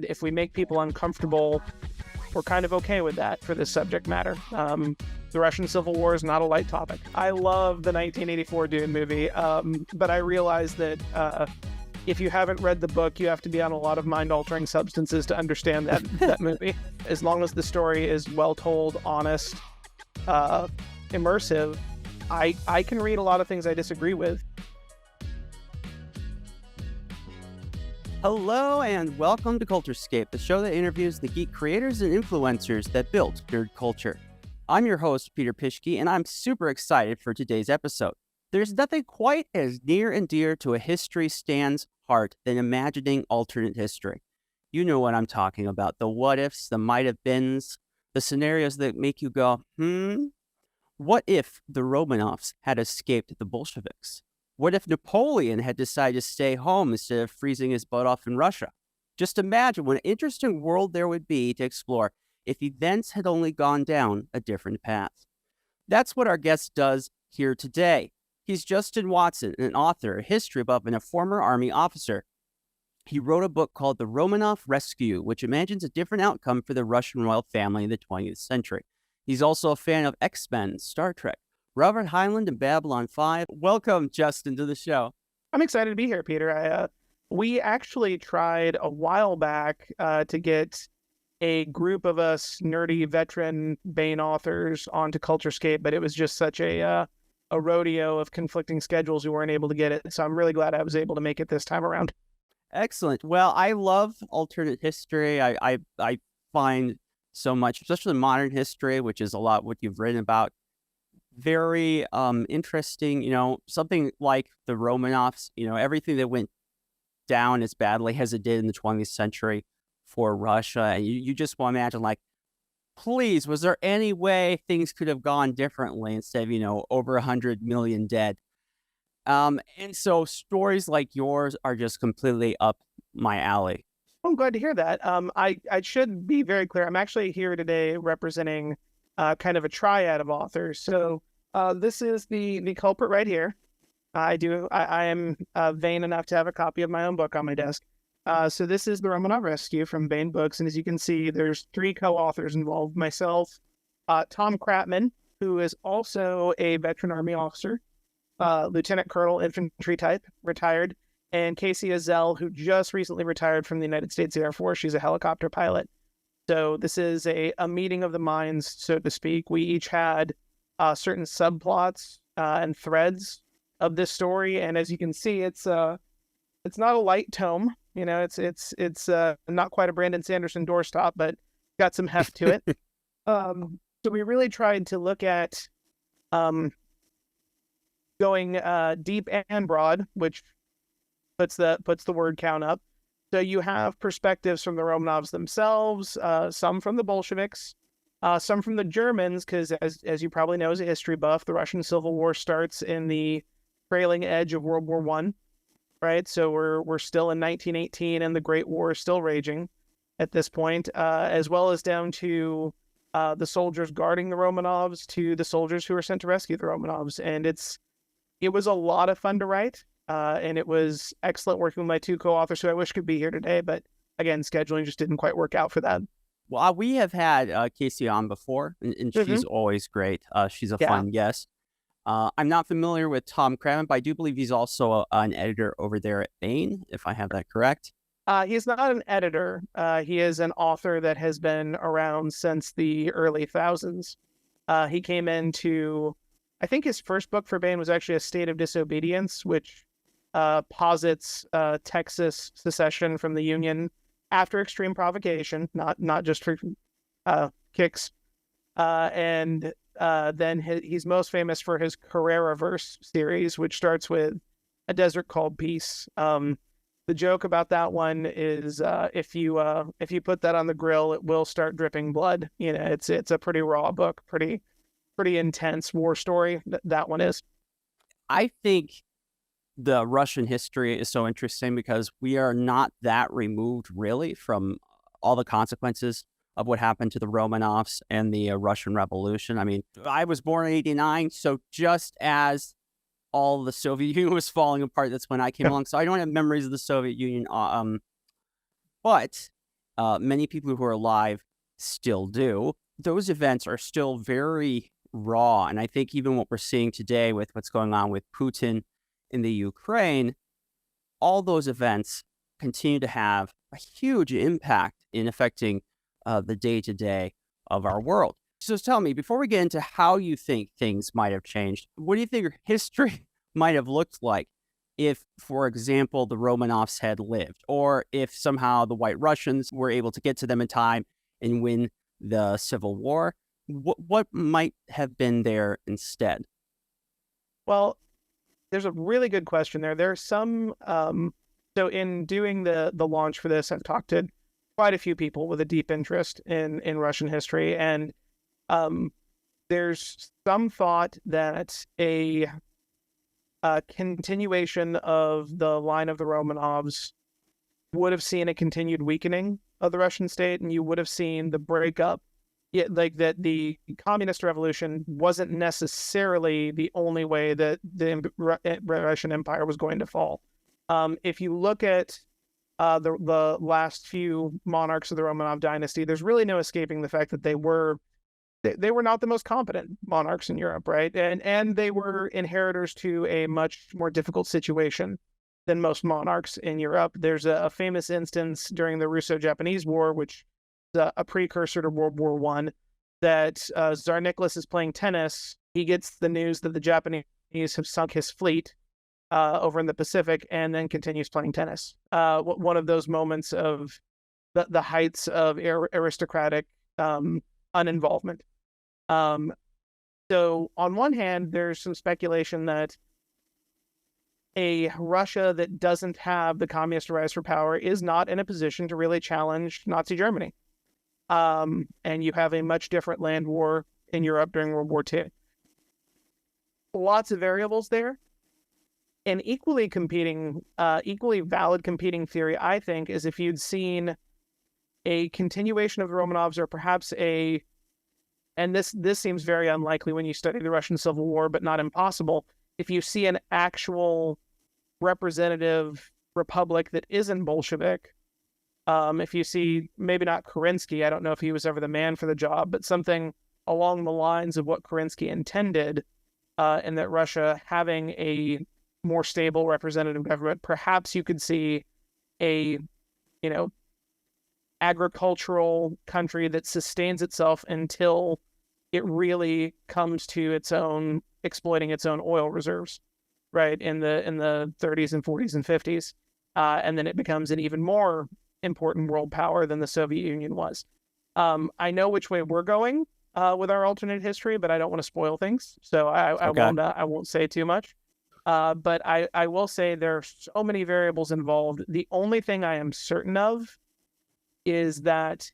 if we make people uncomfortable, we're kind of okay with that for this subject matter. The Russian Civil War is not a light topic. I love the 1984 Dune movie, but I realize that if you haven't read the book, you have to be on a lot of mind-altering substances to understand that movie. As long as the story is well-told, honest, immersive, I can read a lot of things I disagree with. Hello and welcome to CultureScape, the show that interviews the geek creators and influencers that built nerd culture. I'm your host, Peter Pischke, and I'm super excited for today's episode. There's nothing quite as near and dear to a history stand's heart than imagining alternate history. You know what I'm talking about, the what-ifs, the might-have-beens, the scenarios that make you go, What if the Romanovs had escaped the Bolsheviks? What if Napoleon had decided to stay home instead of freezing his butt off in Russia? Just imagine what an interesting world there would be to explore if events had only gone down a different path. That's what our guest does here today. He's Justin Watson, an author, a history buff, and a former Army officer. He wrote a book called The Romanov Rescue, which imagines a different outcome for the Russian royal family in the 20th century. He's also a fan of X-Men, Star Trek, Robert Heinlein, and Babylon 5. Welcome, Justin, to the show. I'm excited to be here, Peter. We actually tried a while back to get a group of us nerdy veteran Bane authors onto CultureScape, but it was just such a rodeo of conflicting schedules we weren't able to get it. So I'm really glad I was able to make it this time around. Excellent. Well, I love alternate history. I find so much, especially modern history, which is a lot what you've written about, very interesting. Something like the Romanovs, everything that went down as badly as it did in the 20th century for Russia. And you just want to imagine, like, please, was there any way things could have gone differently instead of, over 100 million dead? And so stories like yours are just completely up my alley. I'm glad to hear that. I should be very clear. I'm actually here today representing kind of a triad of authors. So this is the culprit right here. I am vain enough to have a copy of my own book on my desk. So this is the Romanov Rescue from Baen Books. And as you can see, there's 3 co-authors involved. Myself, Tom Kratman, who is also a veteran Army officer, Lieutenant Colonel infantry type, retired, and Casey Azell, who just recently retired from the United States Air Force. She's a helicopter pilot. So this is a meeting of the minds, so to speak. We each had certain subplots and threads of this story, and as you can see, it's not a light tome. It's not quite a Brandon Sanderson doorstop, but got some heft to it. So we really tried to look at going deep and broad, which puts the word count up. So you have perspectives from the Romanovs themselves, some from the Bolsheviks, some from the Germans, because as you probably know as a history buff, the Russian Civil War starts in the trailing edge of World War I, right? So we're still in 1918 and the Great War is still raging at this point, as well as down to the soldiers guarding the Romanovs to the soldiers who were sent to rescue the Romanovs. And it was a lot of fun to write. And it was excellent working with my 2 co-authors who I wish could be here today, but again, scheduling just didn't quite work out for that. Well, we have had Casey on before, and she's always great. She's a fun guest. I'm not familiar with Tom Kratman, but I do believe he's also an editor over there at Baen, if I have that correct. He's not an editor. He is an author that has been around since the early thousands. He came into, I think his first book for Baen was actually A State of Disobedience, which posits Texas secession from the Union after extreme provocation, not just for kicks. And then he's most famous for his Carrera-verse series, which starts with A Desert Called Peace. The joke about that one is if you put that on the grill, it will start dripping blood. It's a pretty raw book, pretty intense war story. That one is. I think the Russian history is so interesting because we are not that removed really from all the consequences of what happened to the Romanovs and the Russian Revolution. I mean, I was born in 1989, so just as all the Soviet Union was falling apart, that's when I came along. So I don't have memories of the Soviet Union. But many people who are alive still do. Those events are still very raw. And I think even what we're seeing today with what's going on with Putin in the Ukraine, all those events continue to have a huge impact in affecting the day-to-day of our world. So tell me, before we get into how you think things might have changed, what do you think history might have looked like if, for example, the Romanovs had lived, or if somehow the White Russians were able to get to them in time and win the Civil War? What might have been there instead? Well, there's a really good question there. There's some so in doing the launch for this, I've talked to quite a few people with a deep interest in Russian history, and there's some thought that a continuation of the line of the Romanovs would have seen a continued weakening of the Russian state, and you would have seen the breakup. Yeah, like that the communist revolution wasn't necessarily the only way that the Russian Empire was going to fall. If you look at the last few monarchs of the Romanov dynasty, there's really no escaping the fact that they were not the most competent monarchs in Europe, right? And they were inheritors to a much more difficult situation than most monarchs in Europe. There's a famous instance during the Russo-Japanese War, which a precursor to World War I, that Tsar Nicholas is playing tennis. He gets the news that the Japanese have sunk his fleet over in the Pacific, and then continues playing tennis. One of those moments of the heights of aristocratic uninvolvement. So on one hand, there's some speculation that a Russia that doesn't have the communist rise for power is not in a position to really challenge Nazi Germany. And you have a much different land war in Europe during World War II. Lots of variables there. An equally valid competing theory, I think, is if you'd seen a continuation of the Romanovs, or perhaps and this seems very unlikely when you study the Russian Civil War, but not impossible, if you see an actual representative republic that isn't Bolshevik. If you see, maybe not Kerensky, I don't know if he was ever the man for the job, but something along the lines of what Kerensky intended, and that Russia having a more stable representative government, perhaps you could see a, agricultural country that sustains itself until it really comes to its own, exploiting its own oil reserves, right, in the 30s and 40s and 50s, and then it becomes an even more important world power than the Soviet Union was. I know which way we're going with our alternate history, but I don't want to spoil things, so I won't say too much. But I will say there are so many variables involved. The only thing I am certain of is that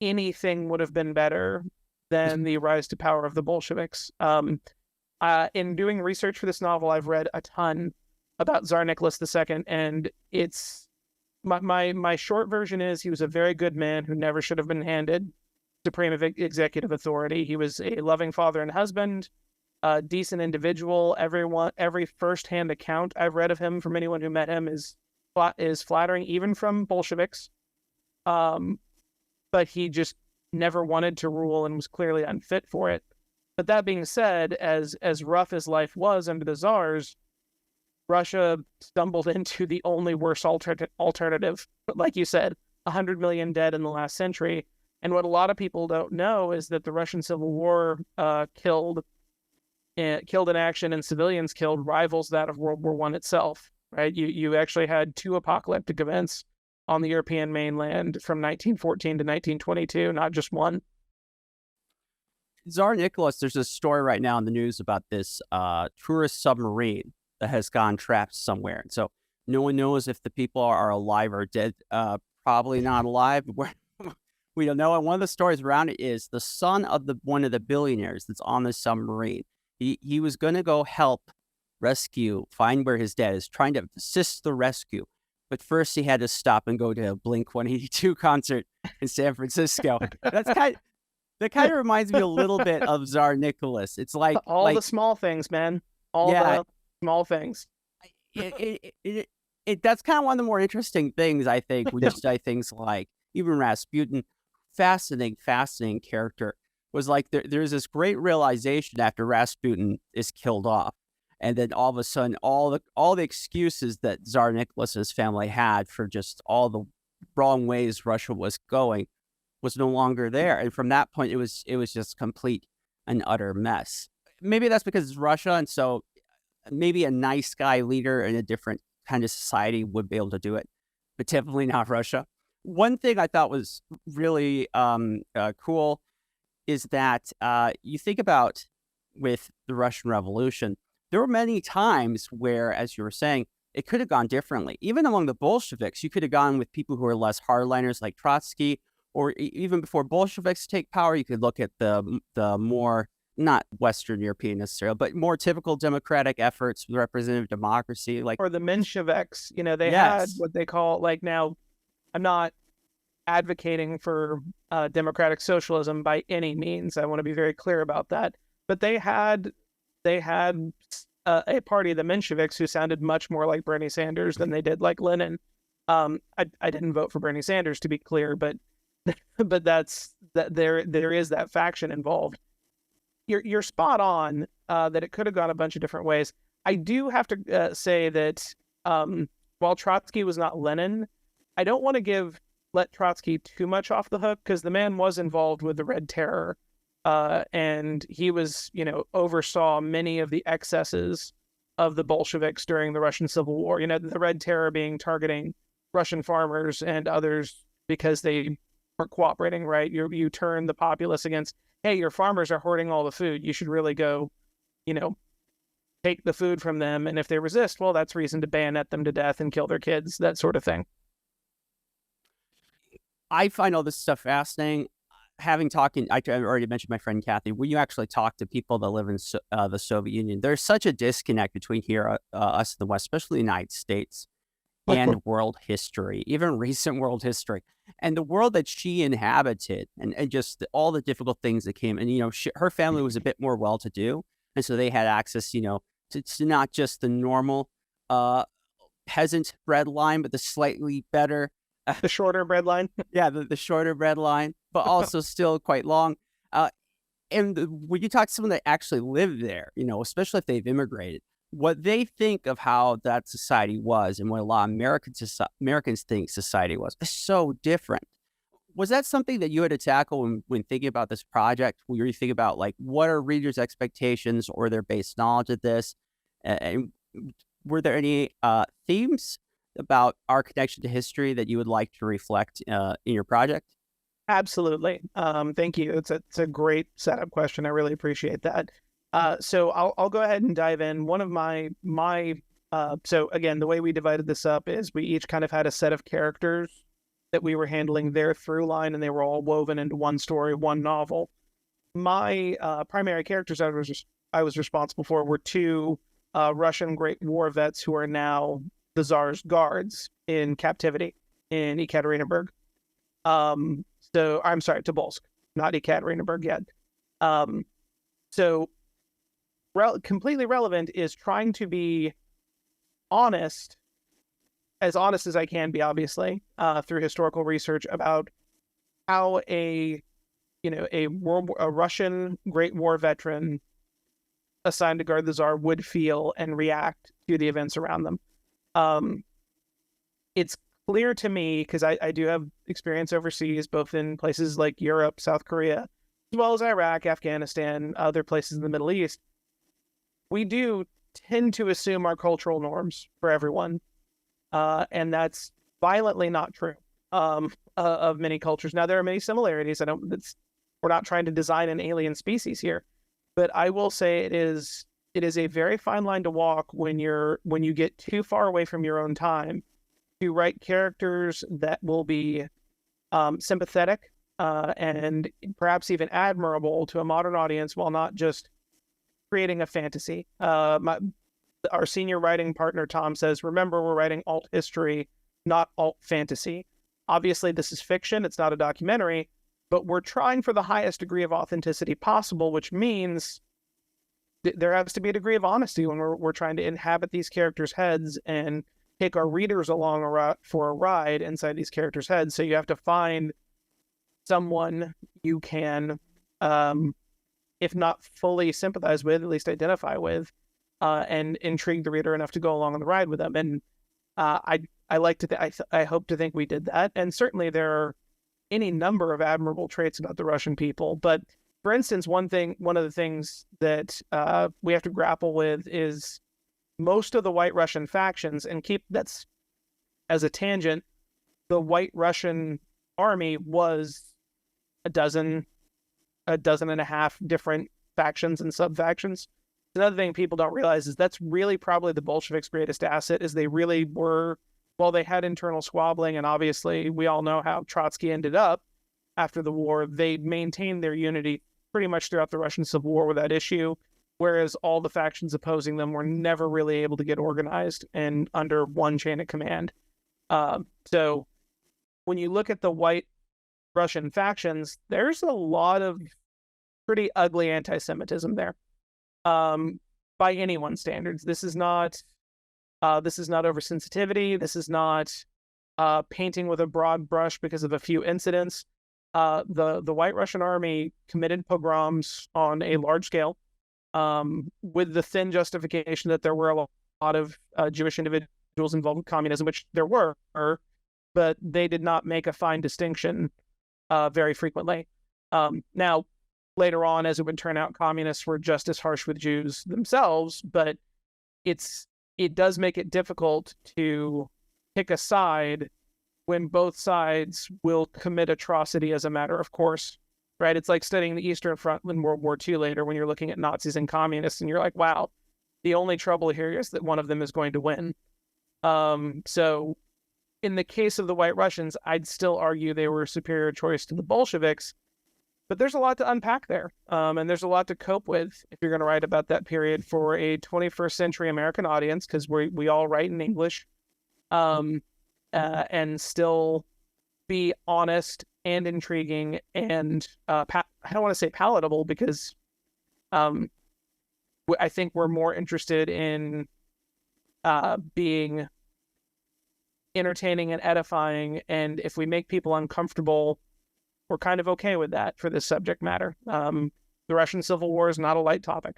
anything would have been better than the rise to power of the Bolsheviks. In doing research for this novel, I've read a ton about Tsar Nicholas II, and it's my short version is he was a very good man who never should have been handed supreme executive authority. He was a loving father and husband, a decent individual. Every firsthand account I've read of him from anyone who met him is flattering, even from Bolsheviks. But he just never wanted to rule and was clearly unfit for it. But that being said, as rough as life was under the Tsars, Russia stumbled into the only worse alternative. But like you said, 100 million dead in the last century. And what a lot of people don't know is that the Russian Civil War killed in action and civilians killed rivals that of World War I itself, right? You actually had two apocalyptic events on the European mainland from 1914 to 1922, not just one. Tsar Nicholas, there's a story right now in the news about this tourist submarine that has gone trapped somewhere. And so no one knows if the people are alive or dead. Probably not alive. We don't know. And one of the stories around it is the son of one of the billionaires that's on the submarine. He was going to go help find where his dad is, trying to assist the rescue. But first he had to stop and go to a Blink-182 concert in San Francisco. That kind of reminds me a little bit of Tsar Nicholas. It's like the small things, man. The small things. That's kind of one of the more interesting things, I think, when you study things like even Rasputin, fascinating character. Was like there's this great realization after Rasputin is killed off, and then all of a sudden, all the excuses that Tsar Nicholas's family had for just all the wrong ways Russia was going was no longer there, and from that point, it was just complete and utter mess. Maybe that's because it's Russia, and so maybe a nice guy leader in a different kind of society would be able to do it, but definitely not Russia. One thing I thought was really cool is that you think about with the Russian Revolution, there were many times where, as you were saying, it could have gone differently. Even among the Bolsheviks, you could have gone with people who were less hardliners like Trotsky, or even before Bolsheviks take power, you could look at the more, not Western European necessarily, but more typical democratic efforts with representative democracy. Like, or the Mensheviks, they had yes, what they call, like, now, I'm not advocating for democratic socialism by any means. I want to be very clear about that. But they had a party, the Mensheviks, who sounded much more like Bernie Sanders than they did like Lenin. I didn't vote for Bernie Sanders, to be clear, but that's that there is that faction involved. You're spot on that it could have gone a bunch of different ways. I do have to say that while Trotsky was not Lenin, I don't want to let Trotsky too much off the hook, because the man was involved with the Red Terror, and he was, oversaw many of the excesses of the Bolsheviks during the Russian Civil War. The Red Terror being targeting Russian farmers and others because they weren't cooperating, right? You turn the populace against, hey, your farmers are hoarding all the food. You should really go, take the food from them. And if they resist, well, that's reason to bayonet them to death and kill their kids, that sort of thing. I find all this stuff fascinating. I already mentioned my friend Kathy. When you actually talk to people that live in the Soviet Union, there's such a disconnect between here, us in the West, especially the United States, and world history, even recent world history, and the world that she inhabited, and just all the difficult things that came. And her family was a bit more well-to-do, and so they had access, to not just the normal peasant bread line, but the slightly better. The shorter bread line. Yeah, the shorter bread line, but also still quite long. And when you talk to someone that actually lived there, especially if they've immigrated, what they think of how that society was and what a lot of Americans think society was is so different. Was that something that you had to tackle when thinking about this project? Where you think about, like, what are readers' expectations or their base knowledge of this? And were there any themes about our connection to history that you would like to reflect in your project? Absolutely. Thank you. It's a great setup question. I really appreciate that. So I'll go ahead and dive in. One of my so again, the way we divided this up is we each kind of had a set of characters that we were handling their through line, and they were all woven into one story, one novel. My primary characters I was responsible for were two Russian Great War vets who are now the Tsar's guards in captivity in Ekaterinburg. So I'm sorry, Tobolsk, not Ekaterinburg yet. So completely relevant is trying to be honest as I can be, obviously, through historical research about how a Russian Great War veteran assigned to guard the Tsar would feel and react to the events around them. It's clear to me, because I do have experience overseas, both in places like Europe, South Korea, as well as Iraq, Afghanistan, other places in the Middle East. We do tend to assume our cultural norms for everyone, and that's violently not true of many cultures. Now, there are many similarities. We're not trying to design an alien species here, but I will say it is a very fine line to walk when you get too far away from your own time to write characters that will be sympathetic and perhaps even admirable to a modern audience, while not just creating a fantasy. Our senior writing partner, Tom, says, remember, we're writing alt history, not alt fantasy. Obviously, this is fiction. It's not a documentary, but we're trying for the highest degree of authenticity possible, which means there has to be a degree of honesty when we're trying to inhabit these characters' heads and take our readers along for a ride inside these characters' heads. So you have to find someone you can, if not fully sympathize with, at least identify with, and intrigue the reader enough to go along on the ride with them. And I like to I hope to think we did that. And certainly there are any number of admirable traits about the Russian people. But for instance, one of the things that we have to grapple with is most of the White Russian factions, and keep that's as a tangent, the White Russian army was a dozen and a half different factions and sub-factions. Another thing people don't realize is that's really probably the Bolsheviks' greatest asset, is they really were, while they had internal squabbling, and obviously we all know how Trotsky ended up after the war, they maintained their unity pretty much throughout the Russian Civil War without issue, whereas all the factions opposing them were never really able to get organized and under one chain of command. So when you look at the White Russian factions, there's a lot of pretty ugly anti-Semitism there. By anyone's standards, this is not oversensitivity. This is not painting with a broad brush because of a few incidents. The White Russian army committed pogroms on a large scale, with the thin justification that there were a lot of Jewish individuals involved with communism, which there were, but they did not make a fine distinction very frequently. Now, later on, as it would turn out, communists were just as harsh with Jews themselves, but it does make it difficult to pick a side when both sides will commit atrocity as a matter of course, right? It's like studying the Eastern Front in World War II later when you're looking at Nazis and communists, and you're like, wow, the only trouble here is that one of them is going to win. So in the case of the White Russians, I'd still argue they were a superior choice to the Bolsheviks, but there's a lot to unpack there. And there's a lot to cope with if you're going to write about that period for a 21st century American audience, because we all write in English, and still be honest and intriguing and I don't want to say palatable, because I think we're more interested in being entertaining and edifying, and if we make people uncomfortable, we're kind of okay with that for this subject matter. The Russian Civil War is not a light topic.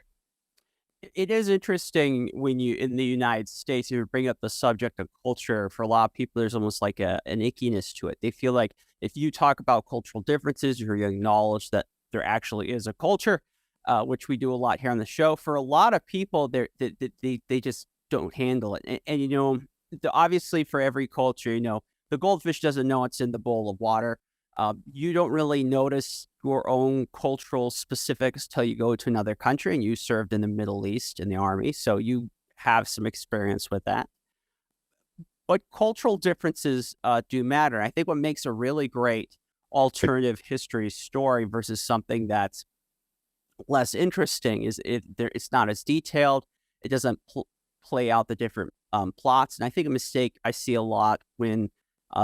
It is interesting when you, in the United States, you bring up the subject of culture. For a lot of people, there's almost like an ickiness to it. They feel like if you talk about cultural differences, you acknowledge that there actually is a culture, which we do a lot here on the show. For a lot of people, they just don't handle it. And you know, obviously for every culture, you know, the goldfish doesn't know it's in the bowl of water. You don't really notice your own cultural specifics till you go to another country, and you served in the Middle East in the army, so you have some experience with that. But cultural differences do matter. I think what makes a really great alternative history story versus something that's less interesting is it's not as detailed. It doesn't play out the different plots. And I think a mistake I see a lot when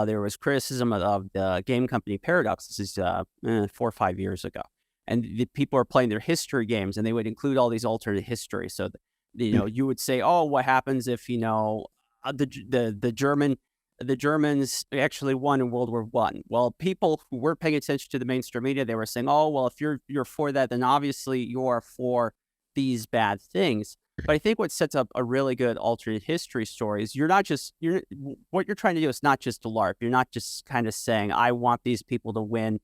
there was criticism of the game company Paradox. This is 4 or 5 years ago, and the people are playing their history games, and they would include all these alternate histories. So, you know, you would say, "Oh, what happens if the Germans actually won in World War I?" Well, people who were paying attention to the mainstream media, they were saying, "Oh, well, if you're for that, then obviously you're for these bad things." But I think what sets up a really good alternate history story is what you're trying to do is not just a LARP. You're not just kind of saying, I want these people to win.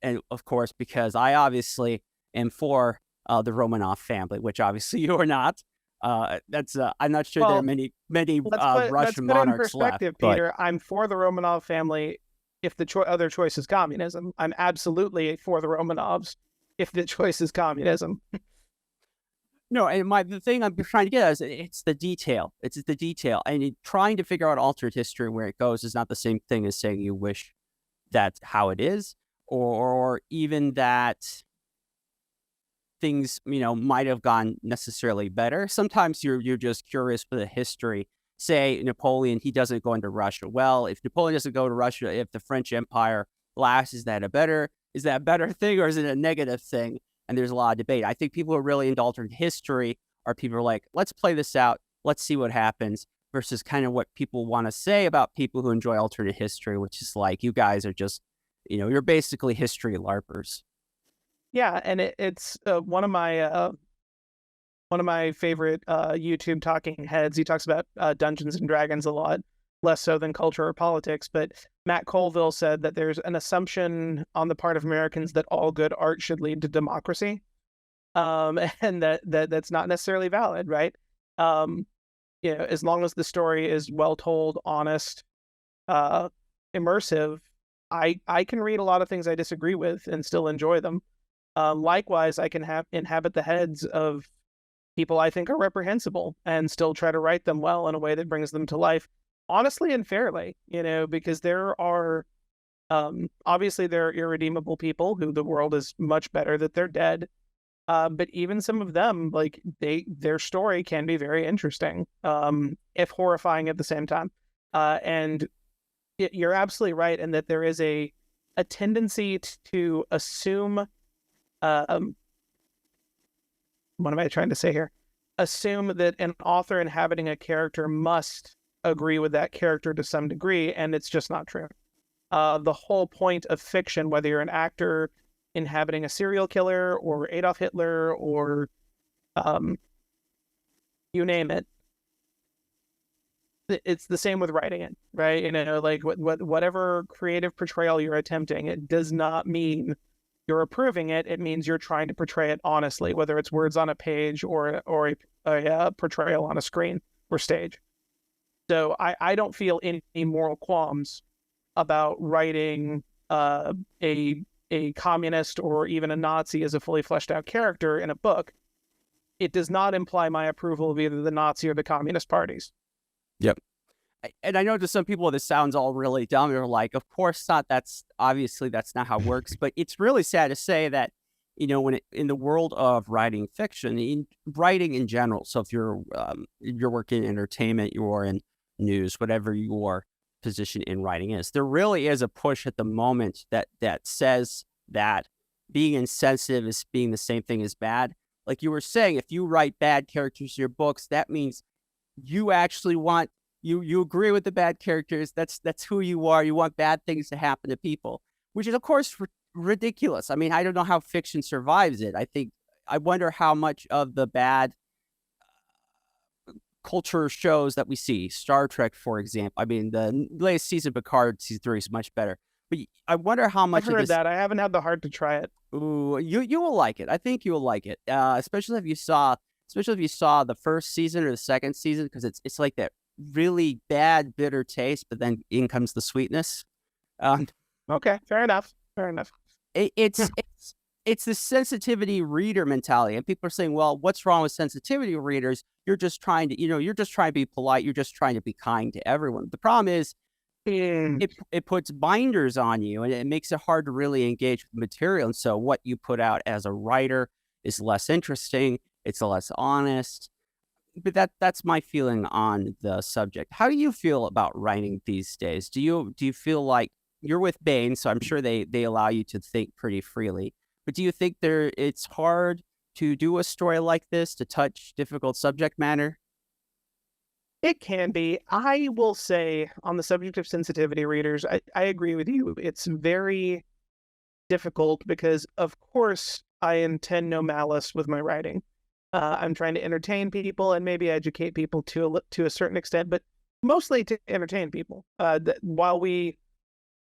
And of course, because I obviously am for the Romanov family, which obviously you are not. I'm not sure there are many Russian monarchs left. Peter, I'm for the Romanov family if the other choice is communism. I'm absolutely for the Romanovs if the choice is communism. No, and the thing I'm trying to get at is it's the detail. It's the detail. And trying to figure out alternate history where it goes is not the same thing as saying you wish that's how it is, or even that things, you know, might have gone necessarily better. Sometimes you're just curious for the history. Say Napoleon, he doesn't go into Russia. Well, if Napoleon doesn't go to Russia, if the French Empire lasts, is that a better thing, or is it a negative thing? And there's a lot of debate. I think people who are really into alternate history are people who are like, let's play this out. Let's see what happens. versus kind of what people want to say about people who enjoy alternate history, which is like, you guys are just, you're basically history LARPers. Yeah, and it's one of my favorite YouTube talking heads. He talks about Dungeons and Dragons a lot, less so than culture or politics. But Matt Colville said that there's an assumption on the part of Americans that all good art should lead to democracy, and that's not necessarily valid, right? As long as the story is well told, honest, immersive, I can read a lot of things I disagree with and still enjoy them. Likewise, I can inhabit the heads of people I think are reprehensible and still try to write them well in a way that brings them to life, honestly and fairly, because there are, obviously there are irredeemable people who the world is much better that they're dead. But even some of them, like their story can be very interesting, if horrifying at the same time. And you're absolutely right in that there is a tendency to assume, what am I trying to say here? Assume that an author inhabiting a character must agree with that character to some degree, and it's just not true. The whole point of fiction, whether you're an actor inhabiting a serial killer or Adolf Hitler or you name it, it's the same with writing it, right? Like whatever creative portrayal you're attempting, it does not mean you're approving it. It means you're trying to portray it honestly, whether it's words on a page or a portrayal on a screen or stage. So I don't feel any moral qualms about writing a communist or even a Nazi as a fully fleshed out character in a book. It does not imply my approval of either the Nazi or the communist parties. Yep. And I know to some people this sounds all really dumb. They're like, of course not. That's obviously that's not how it works. But it's really sad to say that, when in the world of writing fiction, in writing in general. So if you're working in entertainment, you're in news, whatever your position in writing is, there really is a push at the moment that says that being insensitive is being the same thing as bad. Like you were saying, if you write bad characters in your books, that means you actually want. You agree with the bad characters. That's who you are. You want bad things to happen to people, which is, of course, ridiculous. I mean, I don't know how fiction survives it. I wonder how much of the bad culture shows that we see, Star Trek, for example. I mean, the latest season of Picard, season 3, is much better. But I wonder how much I've heard that. I haven't had the heart to try it. Ooh, you will like it. I think you will like it, especially if you saw the first season or the second season, because it's like that really bad bitter taste, but then in comes the sweetness. Okay, fair enough. It's the sensitivity reader mentality, and people are saying, well, what's wrong with sensitivity readers? You're just trying to be polite. You're just trying to be kind to everyone. The problem is it puts binders on you, and it makes it hard to really engage with the material. And so what you put out as a writer is less interesting. It's less honest. But that's my feeling on the subject. How do you feel about writing these days? Do you feel like you're with Bain, so I'm sure they allow you to think pretty freely. But do you think it's hard to do a story like this, to touch difficult subject matter? It can be. I will say, on the subject of sensitivity readers, I agree with you. It's very difficult because, of course, I intend no malice with my writing. I'm trying to entertain people and maybe educate people to a certain extent, but mostly to entertain people. While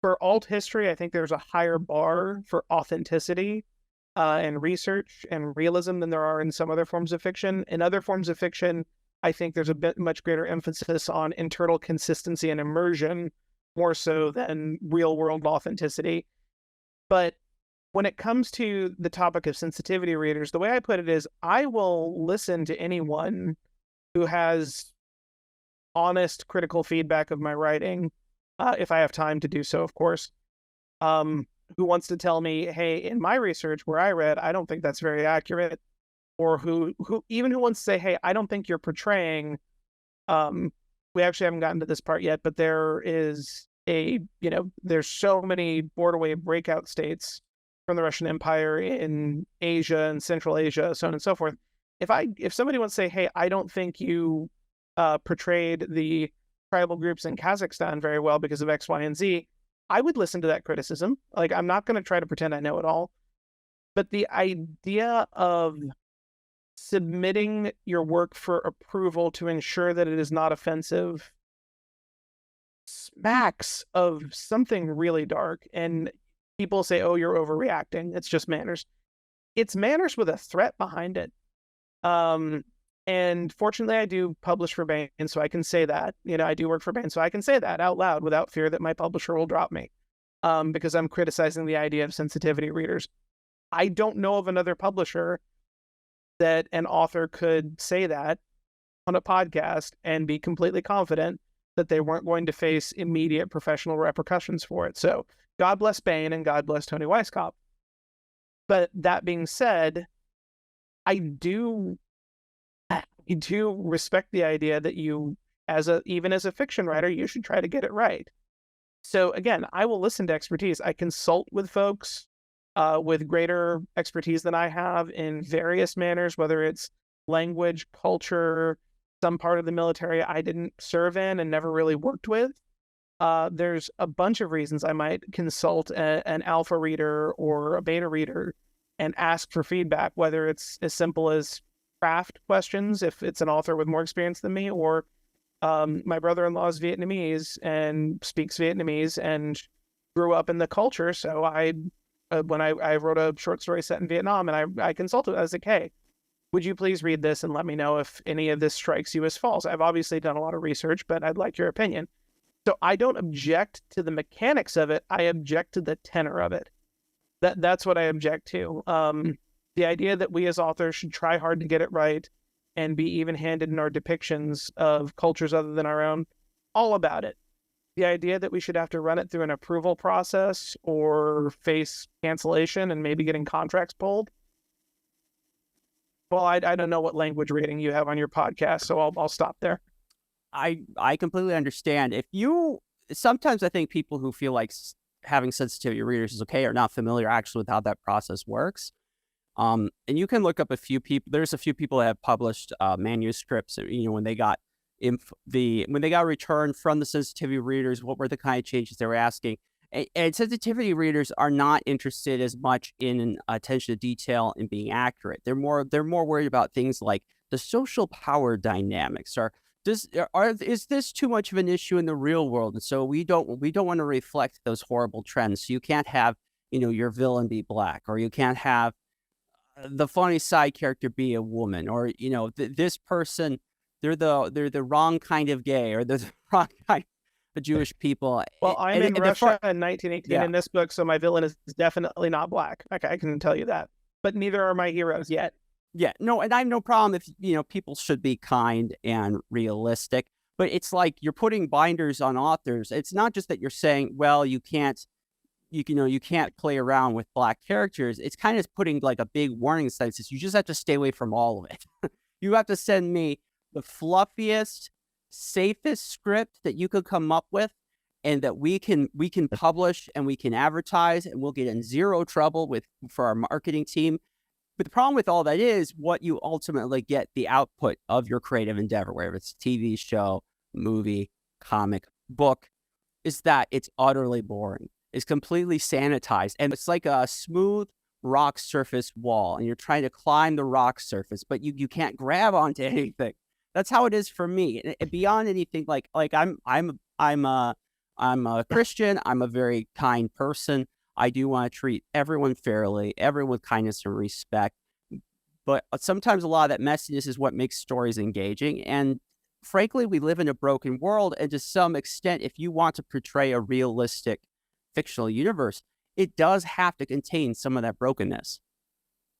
for alt history, I think there's a higher bar for authenticity and research and realism than there are in some other forms of fiction. In other forms of fiction, I think there's a much greater emphasis on internal consistency and immersion, more so than real-world authenticity. But when it comes to the topic of sensitivity readers, the way I put it is I will listen to anyone who has honest, critical feedback of my writing, if I have time to do so, of course, who wants to tell me, hey, in my research where I read, I don't think that's very accurate, or who wants to say, hey, I don't think you're portraying, we actually haven't gotten to this part yet, but there is there's so many borderway breakout states from the Russian Empire in Asia and Central Asia, so on and so forth. If somebody wants to say, hey, I don't think you portrayed the tribal groups in Kazakhstan very well because of X, Y, and Z, I would listen to that criticism. Like, I'm not going to try to pretend I know it all. But the idea of submitting your work for approval to ensure that it is not offensive smacks of something really dark. And people say, oh, you're overreacting. It's just manners. It's manners with a threat behind it. And fortunately, I do publish for Bain, so I can say that. I do work for Bain, so I can say that out loud without fear that my publisher will drop me, because I'm criticizing the idea of sensitivity readers. I don't know of another publisher that an author could say that on a podcast and be completely confident that they weren't going to face immediate professional repercussions for it. So God bless Bain and God bless Tony Weisskopf. But that being said, I do respect the idea that even as a fiction writer, you should try to get it right. So again, I will listen to expertise. I consult with folks with greater expertise than I have in various manners, whether it's language, culture, some part of the military I didn't serve in and never really worked with. There's a bunch of reasons I might consult an alpha reader or a beta reader and ask for feedback, whether it's as simple as craft questions, if it's an author with more experience than me, or my brother-in-law is Vietnamese and speaks Vietnamese and grew up in the culture. So when I wrote a short story set in Vietnam, and I consulted, I was like, hey, would you please read this and let me know if any of this strikes you as false? I've obviously done a lot of research, but I'd like your opinion. So I don't object to the mechanics of it. I object to the tenor of it. That's what I object to. The idea that we as authors should try hard to get it right and be even-handed in our depictions of cultures other than our own, all about it. The idea that we should have to run it through an approval process or face cancellation and maybe getting contracts pulled. Well, I don't know what language rating you have on your podcast, so I'll stop there. I completely understand. Sometimes I think people who feel like having sensitivity readers is okay are not familiar actually with how that process works. And you can look up a few people. There's a few people that have published manuscripts. When they got when they got returned from the sensitivity readers, what were the kind of changes they were asking? And sensitivity readers are not interested as much in attention to detail and being accurate. They're more worried about things like the social power dynamics, or is this too much of an issue in the real world? And so we don't want to reflect those horrible trends. So you can't have your villain be black, or you can't have the funny side character be a woman, or this person, they're the wrong kind of gay, or they're the wrong kind of Jewish people. Well, I'm in Russia in 1918 in this book, so my villain is definitely not black. I can tell you that. But neither are my heroes yet. Yeah, no, and I have no problem if people should be kind and realistic. But it's like you're putting binders on authors. It's not just that you're saying, well, you can't play around with black characters. It's kind of putting like a big warning sign that says you just have to stay away from all of it. You have to send me the fluffiest, safest script that you could come up with, and that we can publish and we can advertise, and we'll get in zero trouble for our marketing team. But the problem with all that is what you ultimately get, the output of your creative endeavor, whether it's TV show, movie, comic, book, is that it's utterly boring. It's completely sanitized, and it's like a smooth rock surface wall, and you're trying to climb the rock surface, but you can't grab onto anything. That's how it is for me. And beyond anything, like I'm a Christian. I'm a very kind person. I do want to treat everyone fairly, everyone with kindness and respect. But sometimes a lot of that messiness is what makes stories engaging. And frankly, we live in a broken world. And to some extent, if you want to portray a realistic fictional universe, it does have to contain some of that brokenness.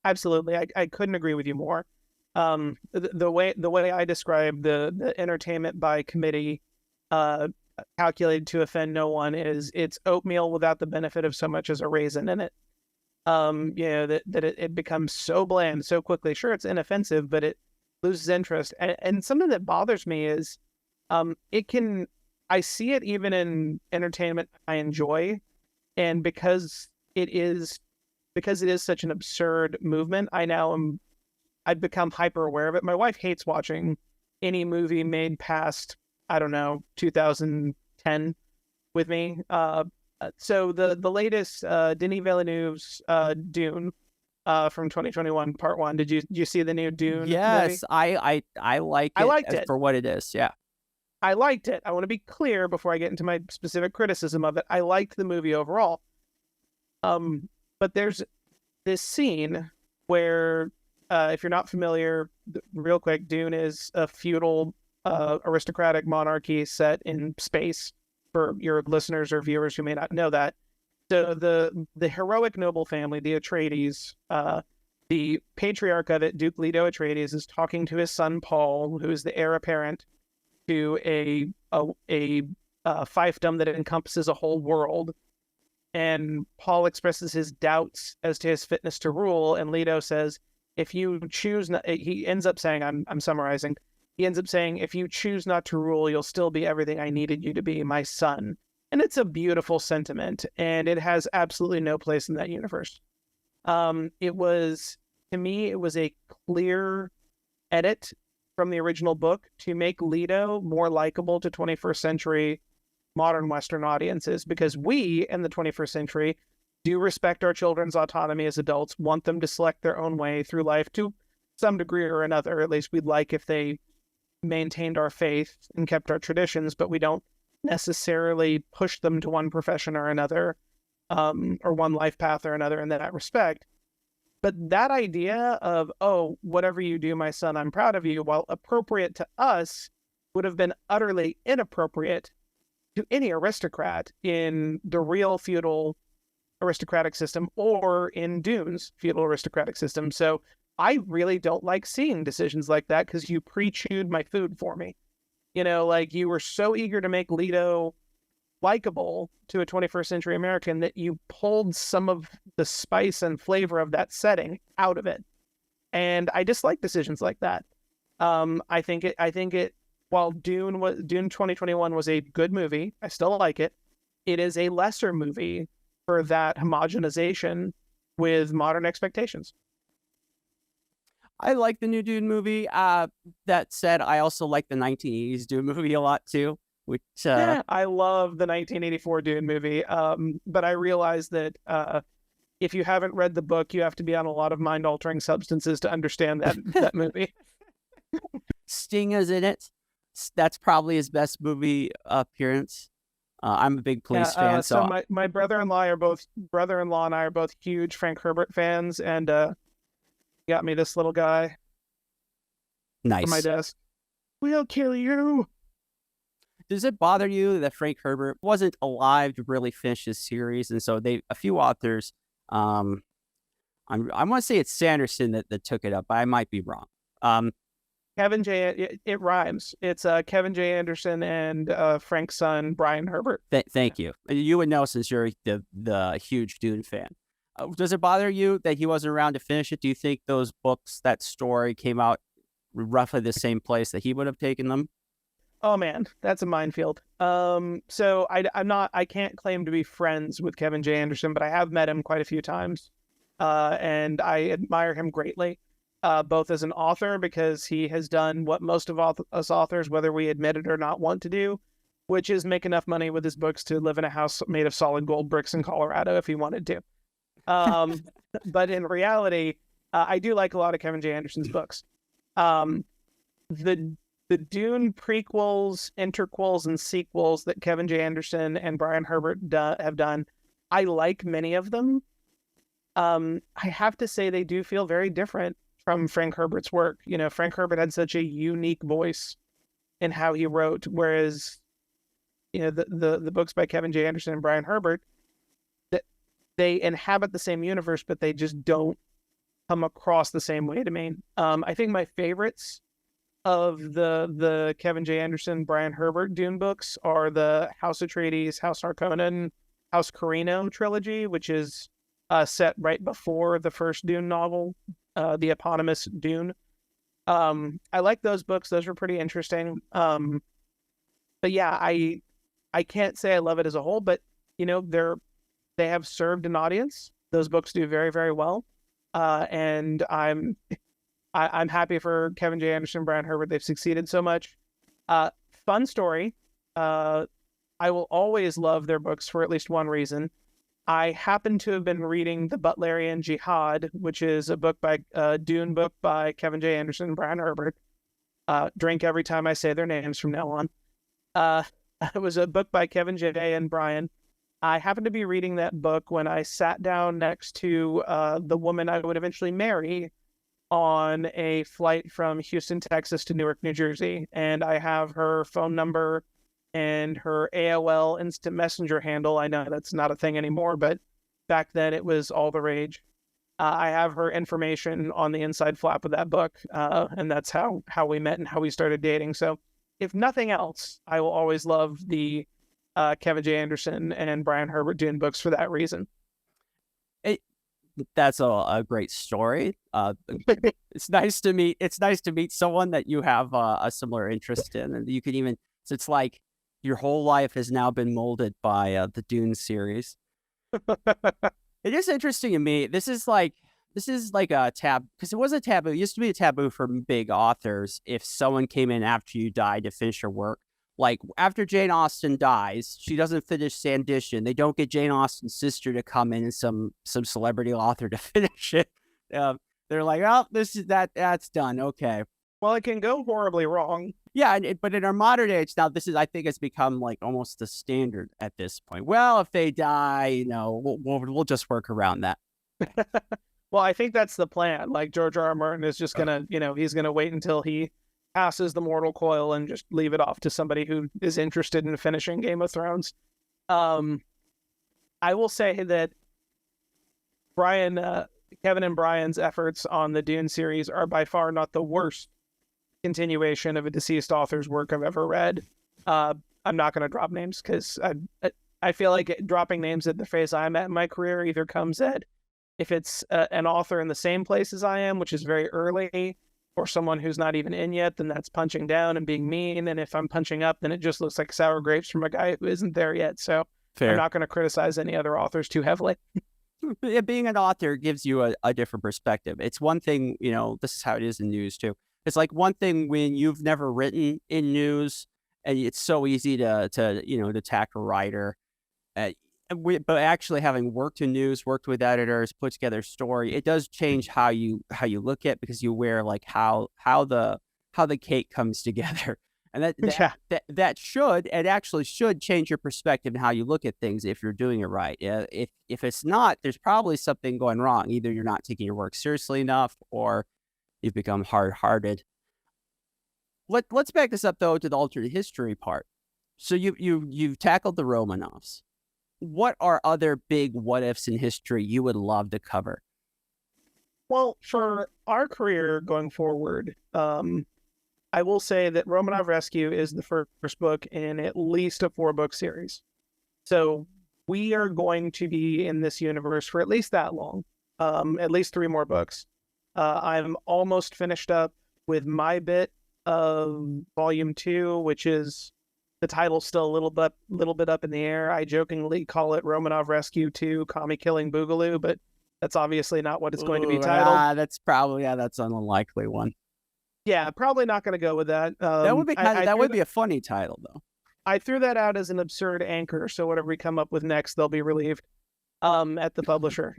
Absolutely. I couldn't agree with you more. The way I describe the entertainment by committee, calculated to offend no one, is it's oatmeal without the benefit of so much as a raisin in it. It becomes so bland so quickly. Sure, it's inoffensive, but it loses interest. And something that bothers me is I see it even in entertainment I enjoy, and because it is such an absurd movement, I've become hyper aware of it. My wife hates watching any movie made past, I don't know, 2010 with me. So the latest Denis Villeneuve's Dune from 2021 Part 1. Did you see the new Dune movie? Yes, I like I it liked it. for what it is. Yeah. I liked it. I want to be clear before I get into my specific criticism of it. I liked the movie overall. But there's this scene where, if you're not familiar, real quick, Dune is a feudal, aristocratic monarchy set in space. For your listeners or viewers who may not know that, so the heroic noble family, the Atreides, the patriarch of it, Duke Leto Atreides, is talking to his son Paul, who is the heir apparent to a fiefdom that encompasses a whole world. And Paul expresses his doubts as to his fitness to rule, and Leto says, "If you choose not," he ends up saying, "I'm summarizing." He ends up saying, "If you choose not to rule, you'll still be everything I needed you to be, my son." And it's a beautiful sentiment, and it has absolutely no place in that universe. It was, to me, it was a clear edit from the original book to make Leto more likable to 21st century modern Western audiences, because we in the 21st century do respect our children's autonomy as adults, want them to select their own way through life to some degree or another. At least we'd like if they maintained our faith and kept our traditions, but we don't necessarily push them to one profession or another, or one life path or another in that respect. But that idea of, oh, whatever you do, my son, I'm proud of you, while appropriate to us, would have been utterly inappropriate to any aristocrat in the real feudal aristocratic system or in Dune's feudal aristocratic system. So I really don't like seeing decisions like that, because you pre-chewed my food for me. Like, you were so eager to make Leto likable to a 21st century American that you pulled some of the spice and flavor of that setting out of it. And I dislike decisions like that. I think it, while Dune 2021 was a good movie, I still like it. It is a lesser movie for that homogenization with modern expectations. I like the new Dune movie. That said, I also like the 1980s Dune movie a lot too. Which Yeah, I love the 1984 Dune movie. But I realize that if you haven't read the book, you have to be on a lot of mind-altering substances to understand that movie. Sting is in it. That's probably his best movie appearance. I'm a big police fan, so my brother-in-law and I are both huge Frank Herbert fans, and got me this little guy nice on my desk. We'll kill you. Does it bother you that Frank Herbert wasn't alive to really finish his series, and so a few authors, I want to say it's Sanderson that took it up, but I might be wrong. Kevin J. It rhymes. It's Kevin J. Anderson and Frank's son Brian Herbert. Thank you. You would know since you're the huge Dune fan. Does it bother you that he wasn't around to finish it? Do you think those books, that story, came out roughly the same place that he would have taken them? Oh man, that's a minefield. So I can't claim to be friends with Kevin J. Anderson, but I have met him quite a few times, and I admire him greatly, both as an author, because he has done what most of us authors, whether we admit it or not, want to do, which is make enough money with his books to live in a house made of solid gold bricks in Colorado if he wanted to. But in reality, I do like a lot of Kevin J. Anderson's books. The Dune prequels, interquels, and sequels that Kevin J. Anderson and Brian Herbert have done, I like many of them. I have to say they do feel very different from Frank Herbert's work. Frank Herbert had such a unique voice in how he wrote, whereas the books by Kevin J. Anderson and Brian Herbert, that they inhabit the same universe, but they just don't come across the same way to me. I think my favorites of the Kevin J. Anderson, Brian Herbert Dune books are the House Atreides, House Harkonnen, House Carino trilogy, which is set right before the first Dune novel, the eponymous Dune. I like those books; those were pretty interesting. But yeah, I can't say I love it as a whole, but they have served an audience. Those books do very, very well, and I'm I'm happy for Kevin J. Anderson, Brian Herbert. They've succeeded so much. Uh, Fun story. I will always love their books for at least one reason. I happen to have been reading The Butlerian Jihad, which is a book by Dune book by Kevin J. Anderson and Brian Herbert. Drink every time I say their names from now on. Uh, it was a book by Kevin J. and Brian. I happened to be reading that book when I sat down next to the woman I would eventually marry on a flight from Houston, Texas to Newark, New Jersey. And I have her phone number and her AOL Instant Messenger handle. I know that's not a thing anymore, but back then it was all the rage. I have her information on the inside flap of that book, and that's how we met and how we started dating. So if nothing else, I will always love the Kevin J. Anderson and Brian Herbert Dune books for that reason. That's a great story. It's nice to meet. It's nice to meet someone that you have a similar interest in, and you can even. So it's like your whole life has now been molded by the Dune series. It is interesting to me. This is like a tab because it was a taboo. It used to be a taboo for big authors if someone came in after you died to finish your work. Like after Jane Austen dies, she doesn't finish Sandition. They don't get Jane Austen's sister to come in and some celebrity author to finish it. They're like, oh, that's done. Okay. Well, it can go horribly wrong. Yeah, but in our modern age now, I think it's become like almost the standard at this point. Well, if they die, we'll just work around that. Well, I think that's the plan. Like George R. R. Martin is just gonna, he's gonna wait until he passes the mortal coil and just leave it off to somebody who is interested in finishing Game of Thrones. I will say that Kevin and Brian's efforts on the Dune series are by far not the worst continuation of a deceased author's work I've ever read. I'm not going to drop names because I feel like dropping names at the phase I'm at in my career either comes at if it's an author in the same place as I am, which is very early, or someone who's not even in yet, then that's punching down and being mean. And if I'm punching up, then it just looks like sour grapes from a guy who isn't there yet. So fair. I'm not going to criticize any other authors too heavily. Being an author gives you a different perspective. It's one thing, this is how it is in news too. It's like one thing when you've never written in news and it's so easy to attack a writer. But actually having worked in news, worked with editors, put together a story, it does change how you look at, because you wear like how the cake comes together. And that actually should change your perspective and how you look at things if you're doing it right. If it's not, there's probably something going wrong. Either you're not taking your work seriously enough, or you've become hard-hearted. Let's back this up though to the alternate history part. So you've tackled the Romanovs. What are other big what ifs in history you would love to cover? Well, for our career going forward, I will say that Romanov Rescue is the first book in at least a 4-book series. So we are going to be in this universe for at least that long, at least 3 more books. I'm almost finished up with my bit of volume 2, which is the title's still a little bit up in the air. I jokingly call it Romanov Rescue 2, Kami Killing Boogaloo, but that's obviously not what it's going to be titled. That's an unlikely one. Yeah, probably not going to go with that. That would be that would be a funny title, though. I threw that out as an absurd anchor, so whatever we come up with next, they'll be relieved at the publisher.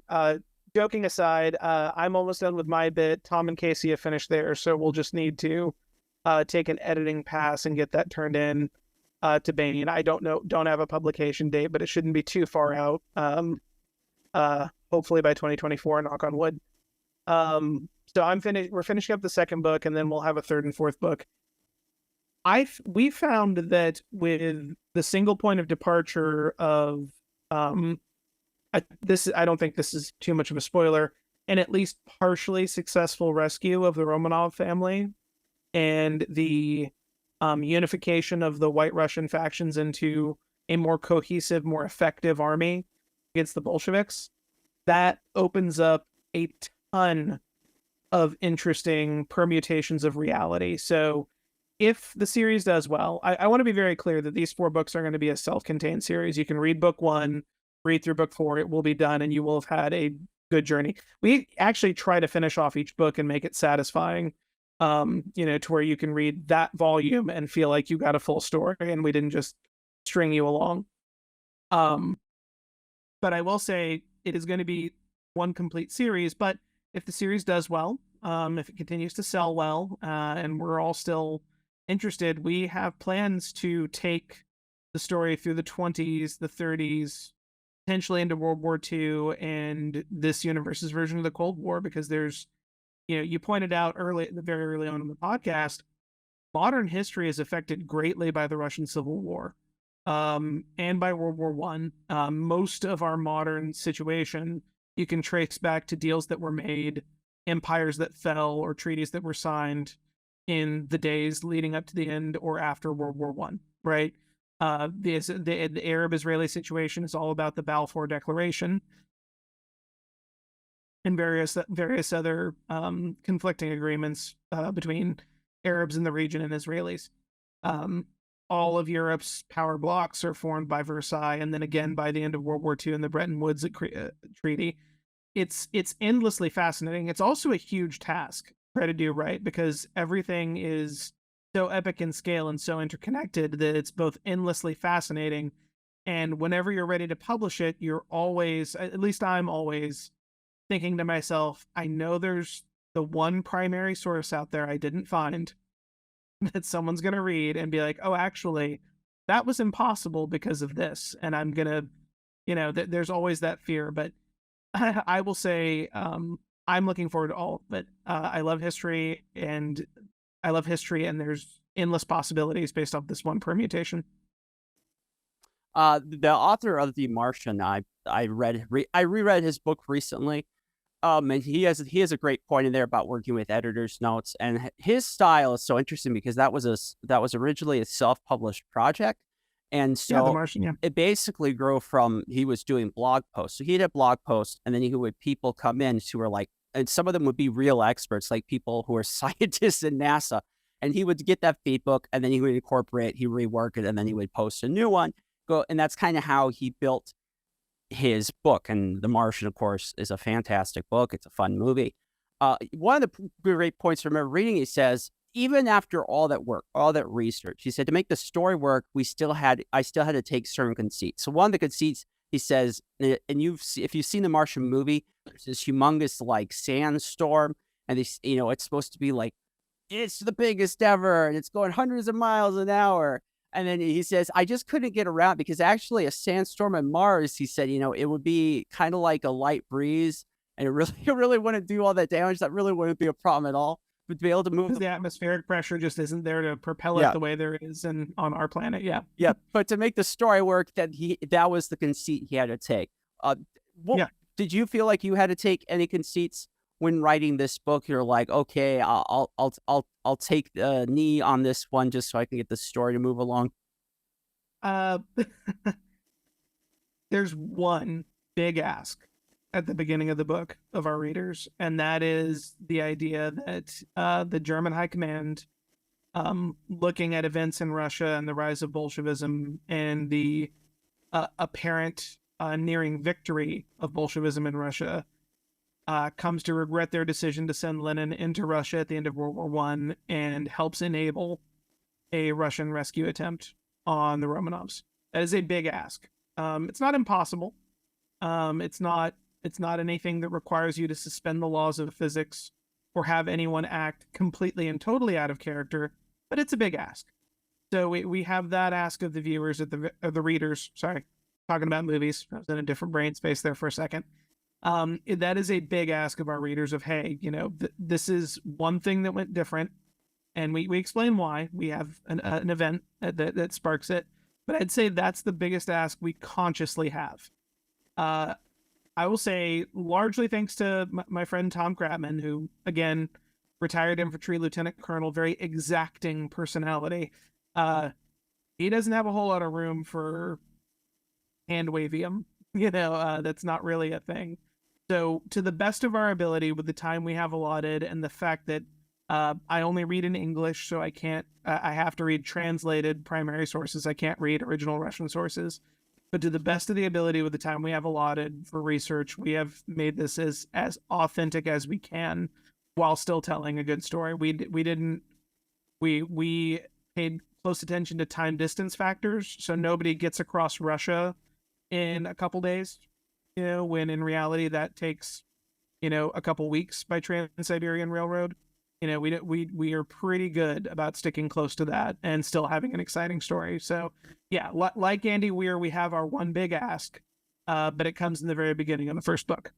Joking aside, I'm almost done with my bit. Tom and Casey have finished theirs, so we'll just need to take an editing pass and get that turned in to Bain. I don't have a publication date, but it shouldn't be too far out. Hopefully by 2024, knock on wood. So we're finishing up the 2nd book, and then we'll have a 3rd and 4th book. We found that with the single point of departure of I don't think this is too much of a spoiler, an at least partially successful rescue of the Romanov family and the unification of the White Russian factions into a more cohesive, more effective army against the Bolsheviks. That opens up a ton of interesting permutations of reality. So if the series does well, I want to be very clear that these 4 books are going to be a self-contained series. You can read book 1, read through book 4, it will be done, and you will have had a good journey. We actually try to finish off each book and make it satisfying, to where you can read that volume and feel like you got a full story and we didn't just string you along. But I will say it is going to be one complete series. But if the series does well, if it continues to sell well, and we're all still interested, we have plans to take the story through the 20s, the 30s, potentially into World War II and this universe's version of the Cold War, because there's, you pointed out very early on in the podcast, modern history is affected greatly by the Russian Civil War, and by World War One. Most of our modern situation you can trace back to deals that were made, empires that fell, or treaties that were signed in the days leading up to the end or after World War One. Right. The Arab-Israeli situation is all about the Balfour Declaration and various other conflicting agreements between Arabs in the region and Israelis. All of Europe's power blocks are formed by Versailles, and then again by the end of World War II and the Bretton Woods Treaty. It's endlessly fascinating. It's also a huge task to try to do right, because everything is so epic in scale and so interconnected that it's both endlessly fascinating, and whenever you're ready to publish it, you're always, at least I'm always, thinking to myself, I know there's the one primary source out there I didn't find that someone's going to read and be like, oh, actually, that was impossible because of this. And I'm going to, there's always that fear. But I will say, I'm looking forward to all of it. I love history, and there's endless possibilities based off this one permutation. The author of The Martian, I reread his book recently. And he has a great point in there about working with editor's notes, and his style is so interesting because that was originally a self-published project, and so The Martian, it basically grew from, he was doing blog posts. So he did blog posts, and then people come in who were like, and some of them would be real experts, like people who are scientists in NASA, and he would get that feedback, and then he would incorporate, he rework it, and then he would post a new one. And that's kind of how he built his book. And The Martian, of course, is a fantastic book. It's a fun movie. One of the great points I remember reading, he says, even after all that work, all that research, he said, to make the story work, I still had to take certain conceits. So one of the conceits, he says, and if you've seen the Martian movie, there's this humongous like sandstorm, and it's supposed to be like, it's the biggest ever, and it's going hundreds of miles an hour. And then he says, I just couldn't get around, because actually a sandstorm on Mars, he said, it would be kind of like a light breeze, and it really wouldn't do all that damage. That really wouldn't be a problem at all. But to be able to move the atmospheric pressure just isn't there to propel it the way there is on our planet. Yeah. Yeah. But to make the story work, that was the conceit he had to take. Did you feel like you had to take any conceits when writing this book? You're like, okay, I'll take the knee on this one just so I can get the story to move along. There's one big ask at the beginning of the book of our readers, and that is the idea that the German High Command, looking at events in Russia and the rise of Bolshevism and the apparent nearing victory of Bolshevism in Russia, comes to regret their decision to send Lenin into Russia at the end of World War One, and helps enable a Russian rescue attempt on the Romanovs. That is a big ask. It's not impossible. It's not anything that requires you to suspend the laws of physics or have anyone act completely and totally out of character, but it's a big ask. So we have that ask of the viewers, of the readers. Sorry, talking about movies. I was in a different brain space there for a second. That is a big ask of our readers of, hey, this is one thing that went different, and we explain why. We have an event that sparks it, but I'd say that's the biggest ask we consciously have. I will say, largely thanks to my friend Tom Kratman, who, again, retired infantry lieutenant colonel, very exacting personality. He doesn't have a whole lot of room for hand-wavium. That's not really a thing. So, to the best of our ability, with the time we have allotted, and the fact that I only read in English, so I can't. I have to read translated primary sources. I can't read original Russian sources. but to the best of the ability with the time we have allotted for research, we have made this as authentic as we can while still telling a good story. We paid close attention to time distance factors, so nobody gets across Russia in a couple days, when in reality that takes, a couple weeks by Trans-Siberian Railroad. We are pretty good about sticking close to that and still having an exciting story. So yeah, like Andy Weir, we have our one big ask, but it comes in the very beginning of the first book.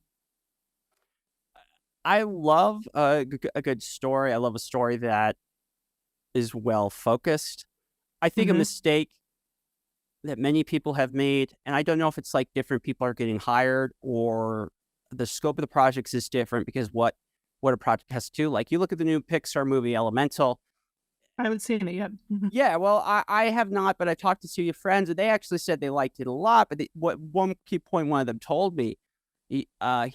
I love a good story. I love a story that is well focused. I think a Mm-hmm. mistake that many people have made, and I don't know if it's like different people are getting hired or the scope of the projects is different because what a project has to do. Like you look at the new Pixar movie Elemental. I haven't seen it yet. Mm-hmm. Yeah, well, I have not, but I talked to two friends and they actually said they liked it a lot. But what one key point one of them told me, he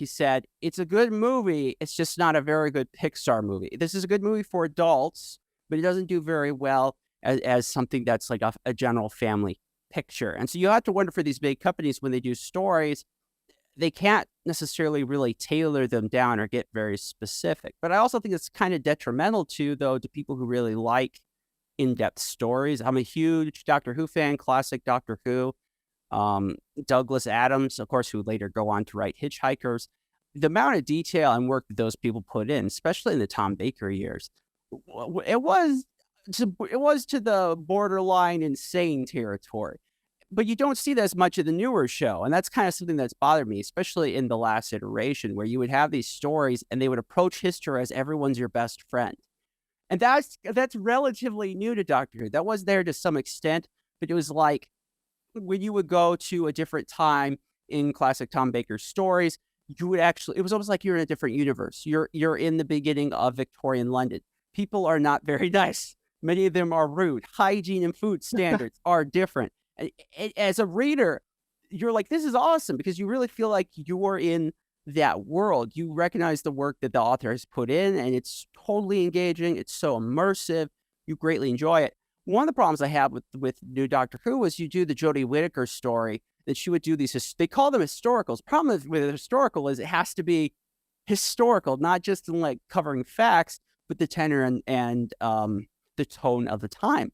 said, it's a good movie. It's just not a very good Pixar movie. This is a good movie for adults, but it doesn't do very well as something that's like a general family picture. And so you have to wonder for these big companies when they do stories, they can't necessarily really tailor them down or get very specific. But I also think it's kind of detrimental to people who really like in-depth stories. I'm a huge Doctor Who fan, classic Doctor Who. Douglas Adams, of course, who later go on to write Hitchhikers. The amount of detail and work that those people put in, especially in the Tom Baker years, it was to the borderline insane territory. But you don't see that as much of the newer show. And that's kind of something that's bothered me, especially in the last iteration, where you would have these stories and they would approach history as everyone's your best friend. And that's relatively new to Doctor Who. That was there to some extent, but it was like when you would go to a different time in classic Tom Baker stories, you would actually, it was almost like you're in a different universe. You're in the beginning of Victorian London. People are not very nice. Many of them are rude. Hygiene and food standards are different. As a reader, you're like, this is awesome because you really feel like you're in that world. You recognize the work that the author has put in, and it's totally engaging. It's so immersive. You greatly enjoy it. One of the problems I have with New Doctor Who was you do the Jodie Whittaker story that she would do these. They call them historicals. Problem with historical is it has to be historical, not just in like covering facts, but the tenor and the tone of the time.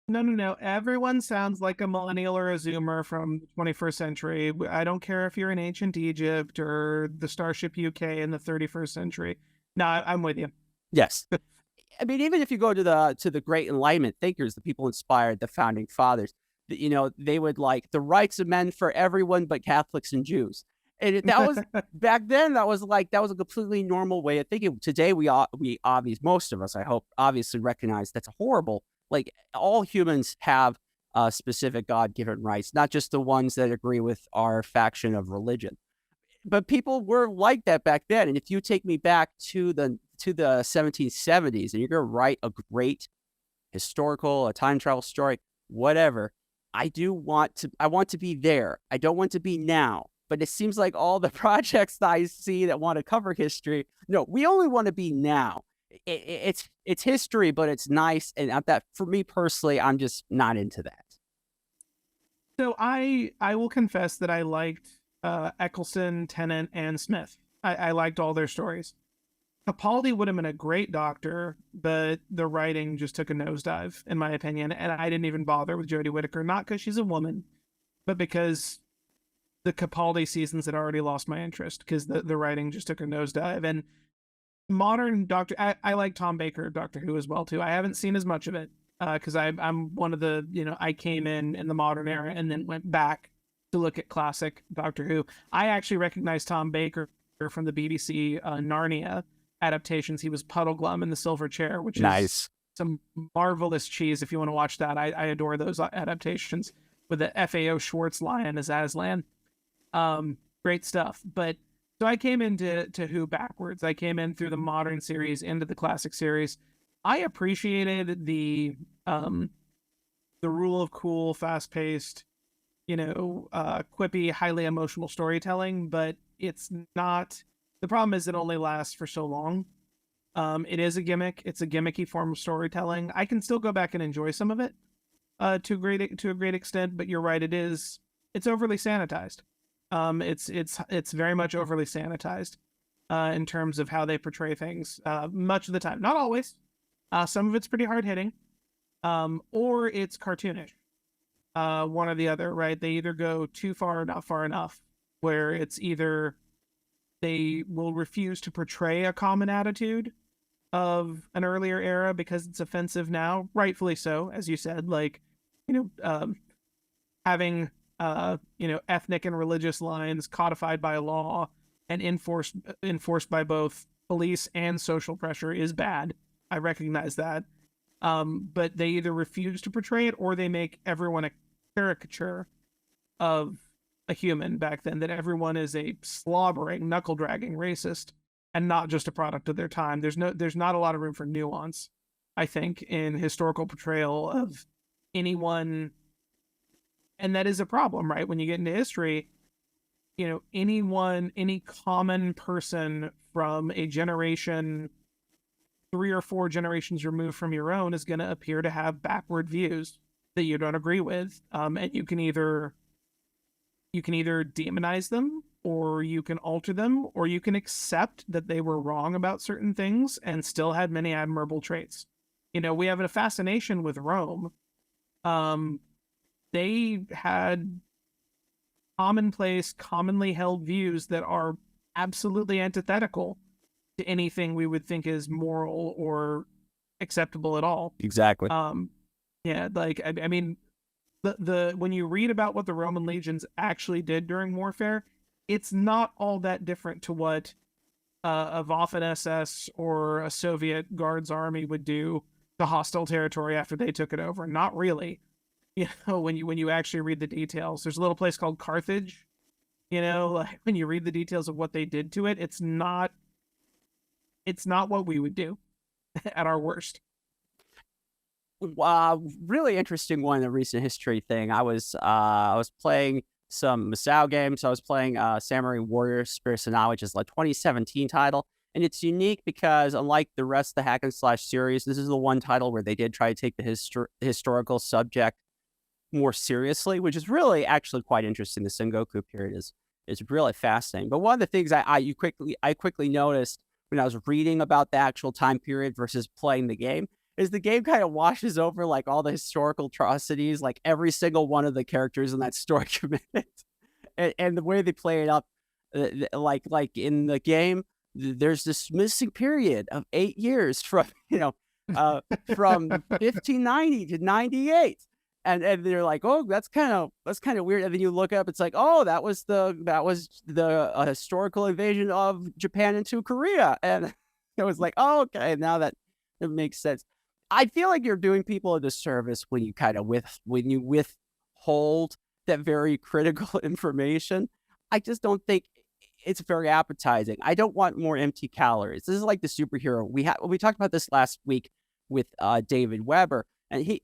No. Everyone sounds like a millennial or a Zoomer from the 21st century. I don't care if you're in ancient Egypt or the Starship UK in the 31st century. No, I'm with you. Yes. I mean, even if you go to the great Enlightenment thinkers, the people inspired the founding fathers, they would like the rights of men for everyone but Catholics and Jews. And that was back then. That was a completely normal way of thinking. Today, we obviously, most of us, I hope, obviously recognize that's horrible. Like all humans have specific God-given rights, not just the ones that agree with our faction of religion. But people were like that back then. And if you take me back to the 1770s, and you're going to write a great historical, a time travel story, whatever, I want to be there. I don't want to be now. But it seems like all the projects that I see that want to cover history, no, we only want to be now. It's history, but it's nice. And that, for me personally, I'm just not into that. So I will confess that I liked Eccleston, Tennant, and Smith. I liked all their stories. Capaldi would have been a great Doctor, but the writing just took a nosedive, in my opinion. And I didn't even bother with Jodie Whittaker, not because she's a woman, but because the Capaldi seasons had already lost my interest because the writing just took a nosedive. And modern Doctor, I like Tom Baker Doctor Who as well too. I haven't seen as much of it because I'm one of the, I came in the modern era and then went back to look at classic Doctor Who. I actually recognize Tom Baker from the BBC Narnia adaptations. He was Puddleglum in the Silver Chair, which Nice. is some marvelous cheese. If you want to watch that, I adore those adaptations with the FAO Schwartz lion as Aslan. Great stuff. But so I came into Who backwards. I came in through the modern series into the classic series. I appreciated the rule of cool, fast paced, quippy, highly emotional storytelling, but it's not. The problem is it only lasts for so long. It is a gimmick. It's a gimmicky form of storytelling. I can still go back and enjoy some of it to a great extent, but you're right. It's it's overly sanitized. It's very much overly sanitized in terms of how they portray things much of the time. Not always. Some of it's pretty hard hitting, or it's cartoonish. One or the other, right? They either go too far or not far enough, where it's either they will refuse to portray a common attitude of an earlier era because it's offensive now, rightfully so, as you said, like, having ethnic and religious lines codified by law and enforced by both police and social pressure is bad. I recognize that. But they either refuse to portray it or they make everyone a caricature of a human back then, that everyone is a slobbering, knuckle-dragging racist and not just a product of their time. There's not a lot of room for nuance, I think, in historical portrayal of anyone. And that is a problem, right? When you get into history, any common person from a generation 3 or 4 generations removed from your own is going to appear to have backward views that you don't agree with. And you can either demonize them, or you can alter them, or you can accept that they were wrong about certain things and still had many admirable traits. We have a fascination with Rome. They had commonplace, commonly held views that are absolutely antithetical to anything we would think is moral or acceptable at all. Exactly. Yeah, like, I mean, the when you read about what the Roman legions actually did during warfare, it's not all that different to what a Waffen SS or a Soviet Guards army would do to hostile territory after they took it over. Not really. When you actually read the details, there's a little place called Carthage. Like, when you read the details of what they did to it, it's not what we would do at our worst. Really interesting one, a recent history thing. I was playing some Masao games. I was playing Samurai Warrior Spirit Now, which is a 2017 title. And it's unique because, unlike the rest of the hack and slash series, this is the one title where they did try to take the historical subject more seriously, which is really actually quite interesting. The Sengoku period is really fascinating. But one of the things I quickly noticed when I was reading about the actual time period versus playing the game is the game kind of washes over like all the historical atrocities, like every single one of the characters in that story committed, and the way they play it up, like in the game, there's this missing period of 8 years from from 1590 to 98. And they're like, oh, that's kind of weird. And then you look up, it's like, oh, that was the historical invasion of Japan into Korea. And it was like, oh, okay, now that it makes sense. I feel like you're doing people a disservice when you withhold that very critical information. I just don't think it's very appetizing. I don't want more empty calories. This is like the superhero. We talked about this last week with David Weber. And he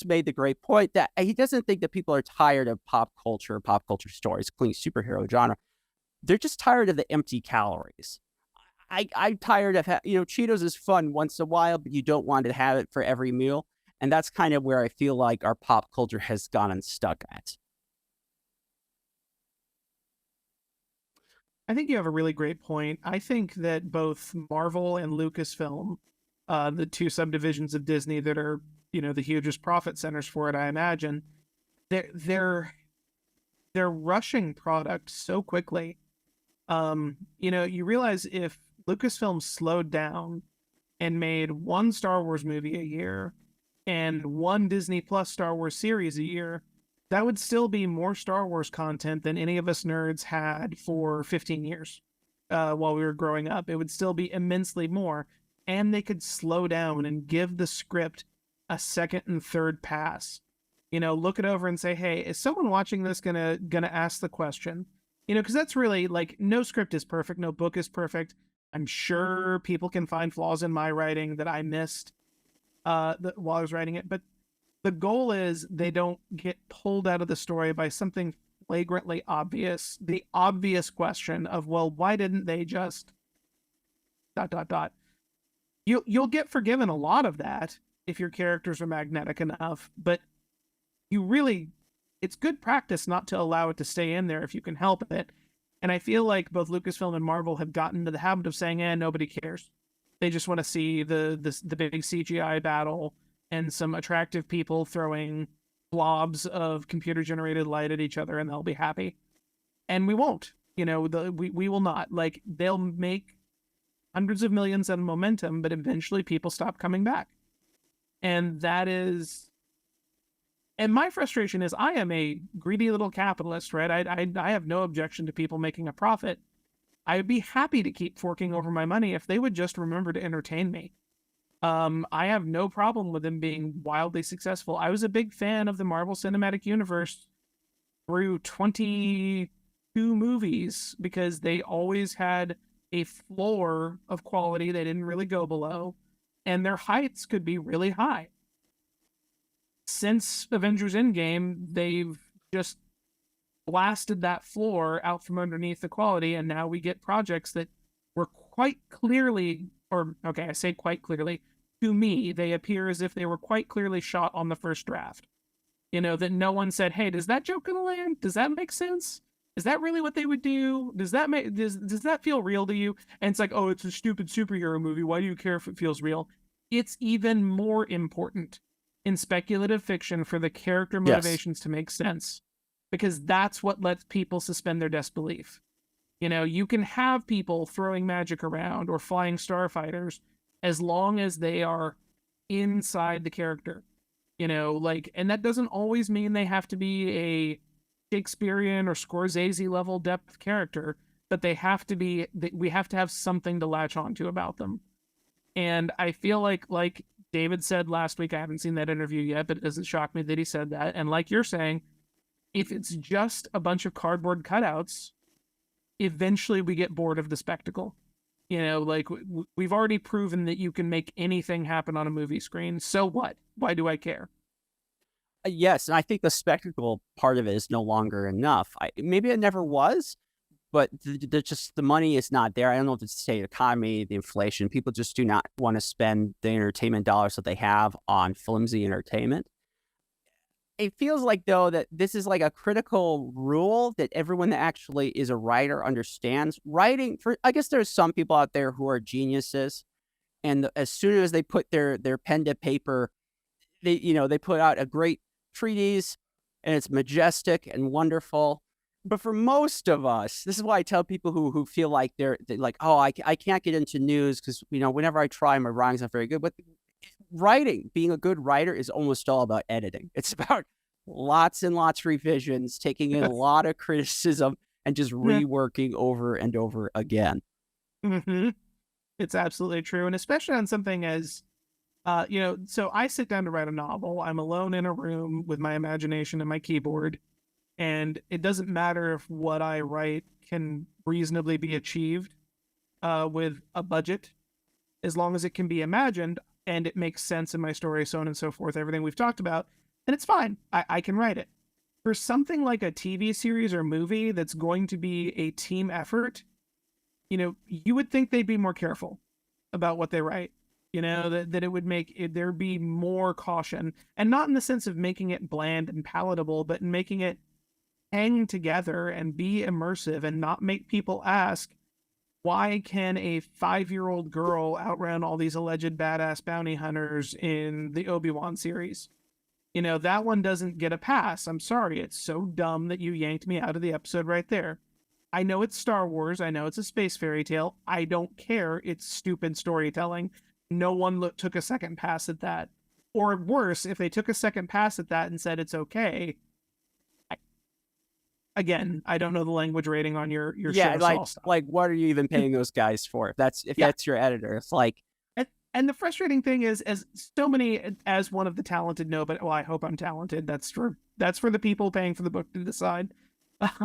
made the great point that he doesn't think that people are tired of pop culture stories, including superhero genre. They're just tired of the empty calories. I'm tired of Cheetos is fun once in a while, but you don't want to have it for every meal. And that's kind of where I feel like our pop culture has gone unstuck at. I think you have a really great point. I think that both Marvel and Lucasfilm, the two subdivisions of Disney that are, the hugest profit centers for it, I imagine, they're rushing product so quickly. You realize if Lucasfilm slowed down and made one Star Wars movie a year and one Disney Plus Star Wars series a year, that would still be more Star Wars content than any of us nerds had for 15 years while we were growing up. It would still be immensely more. And they could slow down and give the script a second and third pass. Look it over and say, hey, is someone watching this gonna ask the question? Because that's really, like, no script is perfect, no book is perfect. I'm sure people can find flaws in my writing that I missed while I was writing it, but the goal is they don't get pulled out of the story by something flagrantly obvious. The obvious question of, well, why didn't they just ... You'll get forgiven a lot of that if your characters are magnetic enough, but you really it's good practice not to allow it to stay in there if you can help it. And I feel like both Lucasfilm and Marvel have gotten into the habit of saying, nobody cares. They just want to see the big CGI battle and some attractive people throwing blobs of computer generated light at each other, and they'll be happy. And we won't. We will not. Like, they'll make hundreds of millions on momentum, but eventually people stop coming back. And that is... And my frustration is I am a greedy little capitalist, right? I have no objection to people making a profit. I'd be happy to keep forking over my money if they would just remember to entertain me. I have no problem with them being wildly successful. I was a big fan of the Marvel Cinematic Universe through 22 movies because they always had a floor of quality they didn't really go below, and their heights could be really high. Since Avengers Endgame, they've just blasted that floor out from underneath the quality, and now we get projects that were quite clearly, or okay, I say quite clearly, to me, they appear as if they were quite clearly shot on the first draft. That no one said, hey, does that joke gonna land? Does that make sense? Is that really what they would do? Does that feel real to you? And it's like, oh, it's a stupid superhero movie. Why do you care if it feels real? It's even more important in speculative fiction for the character motivations to make sense, because that's what lets people suspend their disbelief. You can have people throwing magic around or flying starfighters as long as they are inside the character, and that doesn't always mean they have to be a Shakespearean or Scorsese level depth character, but we have to have something to latch onto about them. And I feel like David said last week, I haven't seen that interview yet, but it doesn't shock me that he said that. And like you're saying, if it's just a bunch of cardboard cutouts, eventually we get bored of the spectacle. We've already proven that you can make anything happen on a movie screen. So what? Why do I care? Yes, and I think the spectacle part of it is no longer enough. Maybe it never was, but the money is not there. I don't know if it's the state economy, the inflation. People just do not want to spend the entertainment dollars that they have on flimsy entertainment. It feels like, though, that this is like a critical rule that everyone that actually is a writer understands. Writing, I guess there's some people out there who are geniuses, and as soon as they put their pen to paper, they put out a great treatise, and it's majestic and wonderful. But for most of us, this is why I tell people who feel like they're like, oh, I can't get into news because, whenever I try, my writing's not very good. But writing, being a good writer, is almost all about editing. It's about lots and lots of revisions, taking in a lot of criticism, and just reworking over and over again. Mm-hmm. It's absolutely true. And especially on something as, so I sit down to write a novel. I'm alone in a room with my imagination and my keyboard. And it doesn't matter if what I write can reasonably be achieved with a budget, as long as it can be imagined and it makes sense in my story, so on and so forth, everything we've talked about, and it's fine. I can write it. For something like a TV series or movie that's going to be a team effort, you would think they'd be more careful about what they write. That it would there'd be more caution, and not in the sense of making it bland and palatable, but in making it hang together and be immersive and not make people ask, why can a 5-year-old girl outrun all these alleged badass bounty hunters in the Obi-Wan series? That one doesn't get a pass. I'm sorry. It's so dumb that you yanked me out of the episode right there. I know it's Star Wars. I know it's a space fairy tale. I don't care. It's stupid storytelling. No one took a second pass at that. Or worse, if they took a second pass at that and said it's okay, again, I don't know the language rating on your show. Like what are you even paying those guys for? If that's your editor, it's like. And the frustrating thing is, as one of the talented nobody. Well, I hope I'm talented. That's for the people paying for the book to decide.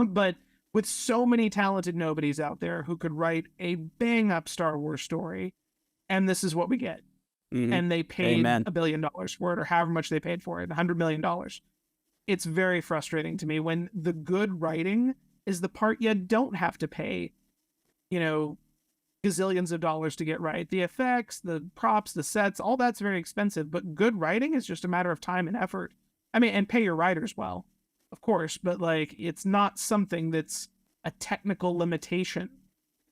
But with so many talented nobodies out there who could write a bang up Star Wars story, and this is what we get. Mm-hmm. And they paid $1 billion for it, or however much they paid for it, $100 million. It's very frustrating to me when the good writing is the part you don't have to pay, gazillions of dollars to get right. The effects, the props, the sets, all that's very expensive, but good writing is just a matter of time and effort. I mean, and pay your writers well. of course, but like it's not something that's a technical limitation.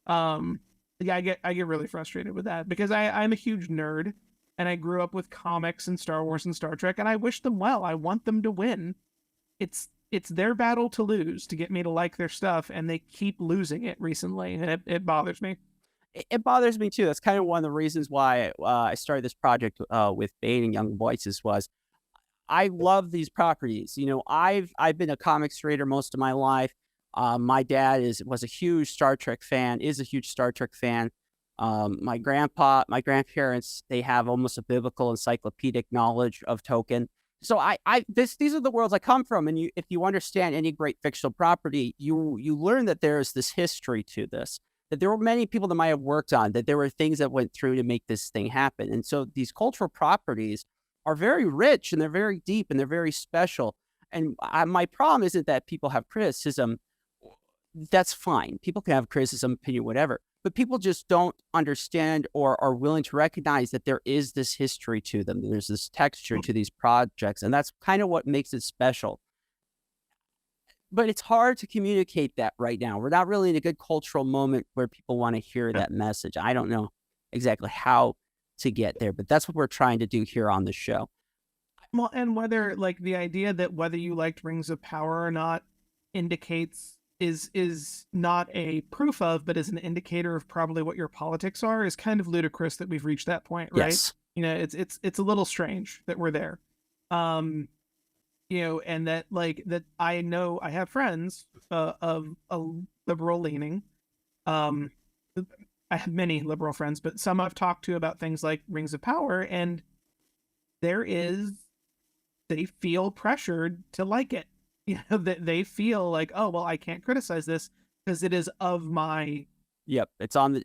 Um, yeah, I get really frustrated with that because I'm a huge nerd and I grew up with comics and Star Wars and Star Trek, and I wish them well. I want them to win. It's their battle to lose to get me to like their stuff, and they keep losing it recently, and it bothers me. It bothers me too. That's kind of one of the reasons why I started this project with Bane and Young Voices was I love these properties. You know, I've been a comics reader most of my life. My dad was a huge Star Trek fan, is a huge Star Trek fan. My grandparents, they have almost a biblical encyclopedic knowledge of Tolkien. So these are the worlds I come from, and if you understand any great fictional property, you learn that there is this history to this, that there were many people that might have worked on, that there were things that went through to make this thing happen, and so these cultural properties are very rich and they're very deep and they're very special. And my problem isn't that people have criticism. That's fine. People can have criticism, opinion, whatever. But people just don't understand or are willing to recognize that there is this history to them. There's this texture to these projects. And that's kind of what makes it special. But it's hard to communicate that right now. We're not really in a good cultural moment where people want to hear that message. I don't know exactly how to get there, but that's what we're trying to do here on the show. Well, and whether like the idea that whether you liked Rings of Power or not indicates is not a proof of, but is an indicator of probably what your politics are is kind of ludicrous that we've reached that point, right? Yes. You know, it's a little strange that we're there. You know, and that like that I know I have friends of a liberal leaning. I have many liberal friends, but some I've talked to about things like Rings of Power, and they feel pressured to like it. You know, that they feel like, oh well, I can't criticize this because it is of my. Yep, it's on the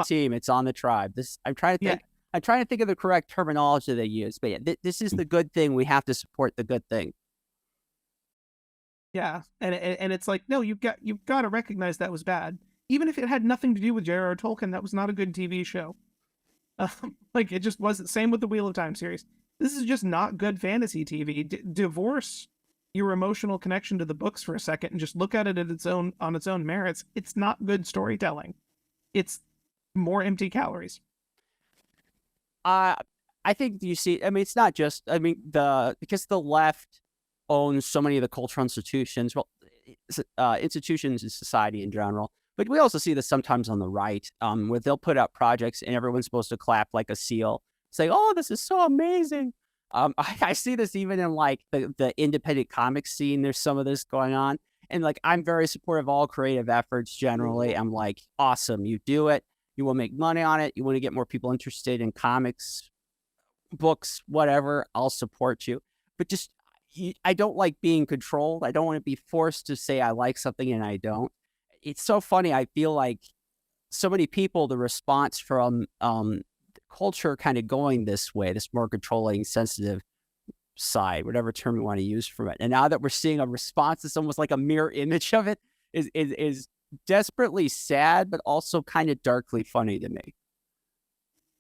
team, it's on the tribe. I'm trying to think. Yeah. I'm trying to think of the correct terminology they use, but yeah, this is the good thing. We have to support the good thing. Yeah, and it's like, no, you've got to recognize that was bad, even if it had nothing to do with J.R.R. Tolkien. That was not a good TV show. Like it just wasn't. Same with the Wheel of Time series. This is just not good fantasy TV. Divorce your emotional connection to the books for a second and just look at it on its own merits. It's not good storytelling. It's more empty calories. I think you see. I mean, it's not just. I mean, because the left owns so many of the cultural institutions. Well, institutions in society in general. But we also see this sometimes on the right, where they'll put out projects and everyone's supposed to clap like a seal, say, "Oh, this is so amazing." I see this even in like the independent comics scene. There's some of this going on, and like I'm very supportive of all creative efforts. Generally, I'm like, awesome, you do it. You will make money on it. You want to get more people interested in comics, books, whatever. I'll support you. But just I don't like being controlled. I don't want to be forced to say I like something and I don't. It's so funny. I feel like so many people, the response from culture kind of going this way, this more controlling, sensitive side, whatever term you want to use from it. And now that we're seeing a response that's almost like a mirror image of it is desperately sad, but also kind of darkly funny to me.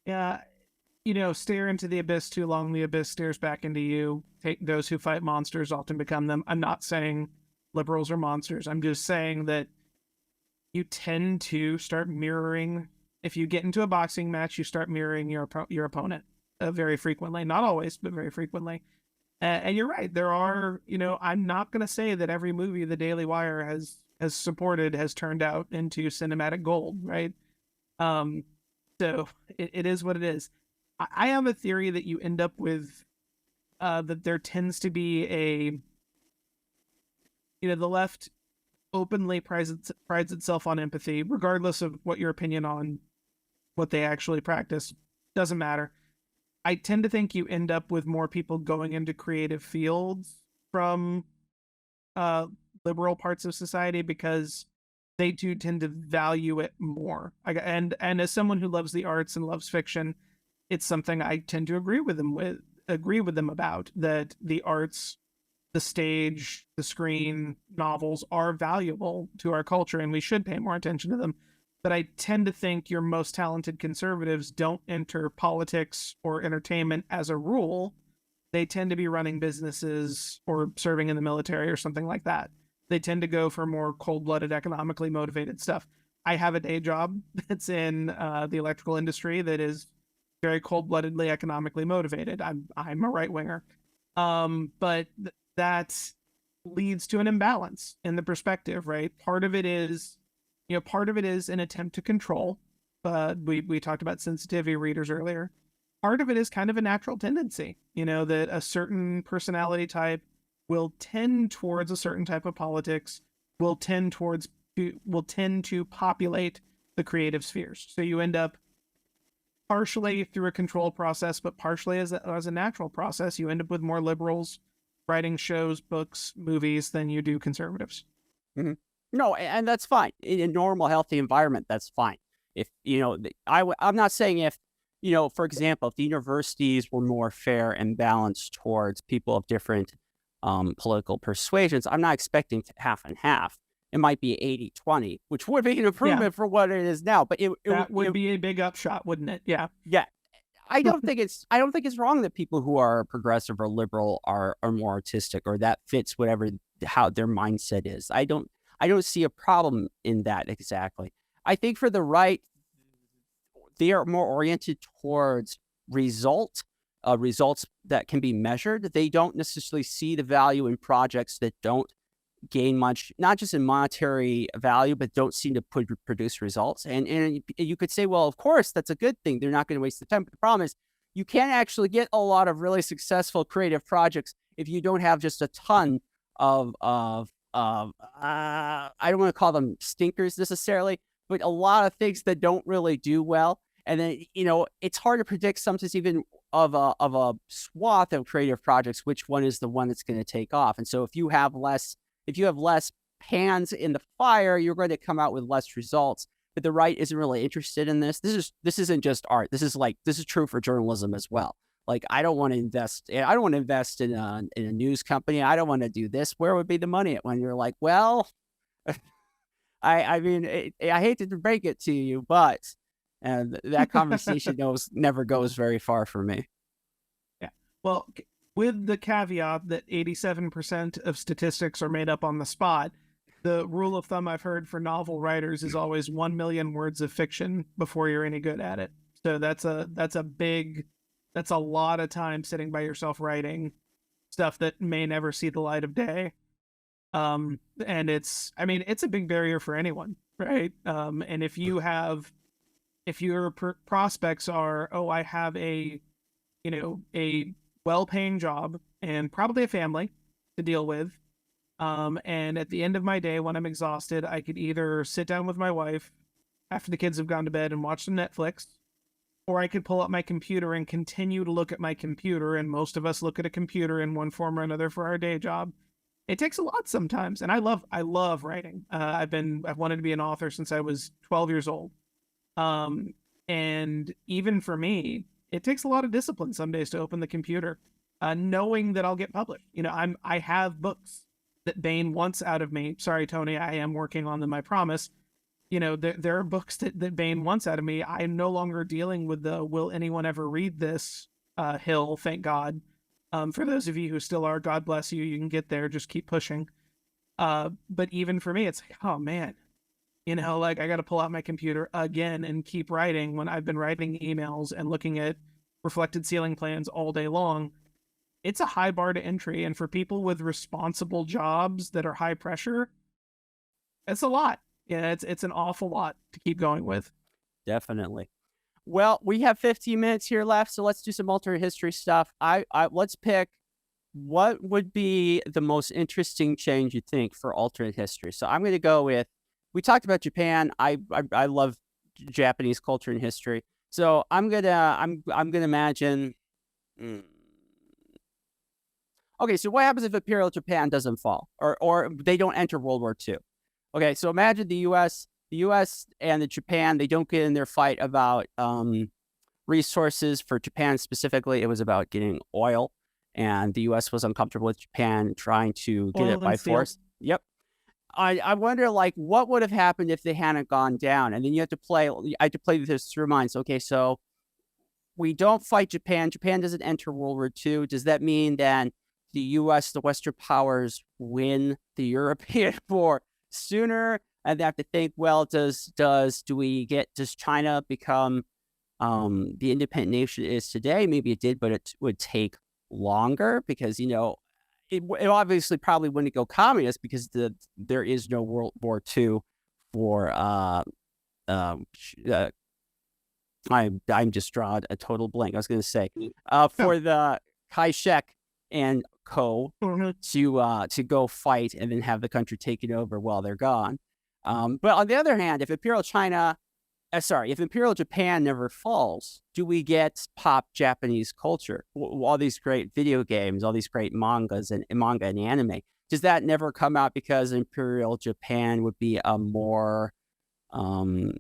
Yeah, you know, stare into the abyss too long, the abyss stares back into you. Those who fight monsters often become them. I'm not saying liberals are monsters. I'm just saying that you tend to start mirroring. If you get into a boxing match, you start mirroring your opponent very frequently. Not always, but very frequently. And you're right. There are, you know, I'm not going to say that every movie the Daily Wire has supported has turned out into cinematic gold, right? So it is what it is. I have a theory that you end up with that there tends to be the left openly prides itself on empathy, regardless of what your opinion on what they actually practice. Doesn't matter. I tend to think you end up with more people going into creative fields from liberal parts of society because they do tend to value it more. And as someone who loves the arts and loves fiction, it's something I tend to agree with them about, that the arts, the stage, the screen, novels are valuable to our culture and we should pay more attention to them. But I tend to think your most talented conservatives don't enter politics or entertainment as a rule they tend to be running businesses or serving in the military or something like that. They tend to go for more cold-blooded, economically motivated stuff. I have a day job that's in the electrical industry that is very cold-bloodedly, economically motivated. I'm a right winger, but that leads to an imbalance in the perspective, right? Part of it is, part of it is an attempt to control. We talked about sensitivity readers earlier. Part of it is kind of a natural tendency, that a certain personality type will tend towards a certain type of politics, will tend to populate the creative spheres. So you end up partially through a control process, but partially as a natural process, you end up with more liberals writing shows, books, movies than you do conservatives. Mm-hmm. No, and that's fine. In a normal, healthy environment, that's fine. If, I'm not saying if, for example, if the universities were more fair and balanced towards people of different political persuasions, I'm not expecting half and half. It might be 80-20, which would be an improvement for what it is now. But that would be a big upshot, wouldn't it? Yeah. Yeah. I don't think it's wrong that people who are progressive or liberal are more artistic, or that fits how their mindset is. I don't see a problem in that exactly. I think for the right, they are more oriented towards results that can be measured. They don't necessarily see the value in projects that don't gain much, not just in monetary value, but don't seem to produce results. And you could say, well, of course, that's a good thing. They're not going to waste the time. But the problem is you can't actually get a lot of really successful creative projects if you don't have just a ton of I don't want to call them stinkers necessarily, but a lot of things that don't really do well. And then, it's hard to predict sometimes even of a swath of creative projects, which one is the one that's going to take off. And so if you have less pans in the fire, you're going to come out with less results. But the right isn't really interested in this. This isn't just art. This is true for journalism as well. Like, I don't want to invest in a news company. I don't want to do this. Where would be the money when you're like, well, I mean, I hate to break it to you, but that conversation never goes very far for me. Yeah. Well, with the caveat that 87% of statistics are made up on the spot, the rule of thumb I've heard for novel writers is always 1 million words of fiction before you're any good at it. So that's a lot of time sitting by yourself writing stuff that may never see the light of day. And it's a big barrier for anyone, right? And if your prospects are, I have a well-paying job and probably a family to deal with. And at the end of my day, when I'm exhausted, I could either sit down with my wife after the kids have gone to bed and watch some Netflix, or I could pull up my computer and continue to look at my computer. And most of us look at a computer in one form or another for our day job. It takes a lot sometimes. And I love writing. I've wanted to be an author since I was 12 years old. And even for me, it takes a lot of discipline some days to open the computer, knowing that I'll get published. I have books that Bain wants out of me. Sorry, Tony, I am working on them, I promise. There are books that Bain wants out of me. I'm no longer dealing with the will anyone ever read this hill, thank God. For those of you who still are, God bless you. You can get there. Just keep pushing. But even for me, it's like, oh man, I got to pull out my computer again and keep writing when I've been writing emails and looking at reflected ceiling plans all day long. It's a high bar to entry. And for people with responsible jobs that are high pressure, it's a lot. Yeah, it's an awful lot to keep going with. Definitely. Well, we have 15 minutes here left, so let's do some alternate history stuff. Let's pick what would be the most interesting change you think for alternate history. So I'm going to go with, we talked about Japan. I love Japanese culture and history. So I'm gonna imagine. Okay, so what happens if Imperial Japan doesn't fall, or they don't enter World War II? Okay, so imagine the U.S. and the Japan, they don't get in their fight about resources. For Japan specifically, it was about getting oil, and the U.S. was uncomfortable with Japan trying to get it by force. Yep. I wonder, what would have happened if they hadn't gone down? And then I had to play this through minds. Okay, so we don't fight Japan. Japan doesn't enter World War II. Does that mean that the U.S., the Western powers, win the European war sooner? And they have to think, well, does China become the independent nation it is today? Maybe it did, but it would take longer because, it obviously probably wouldn't go communist because there is no World War II for I'm just drawing a total blank. I was going to say for the Kai-shek and co to go fight and then have the country taken over while they're gone. But on the other hand, if Imperial Japan never falls, do we get pop Japanese culture? All these great video games, all these great manga and anime. Does that never come out because Imperial Japan would be a more I'm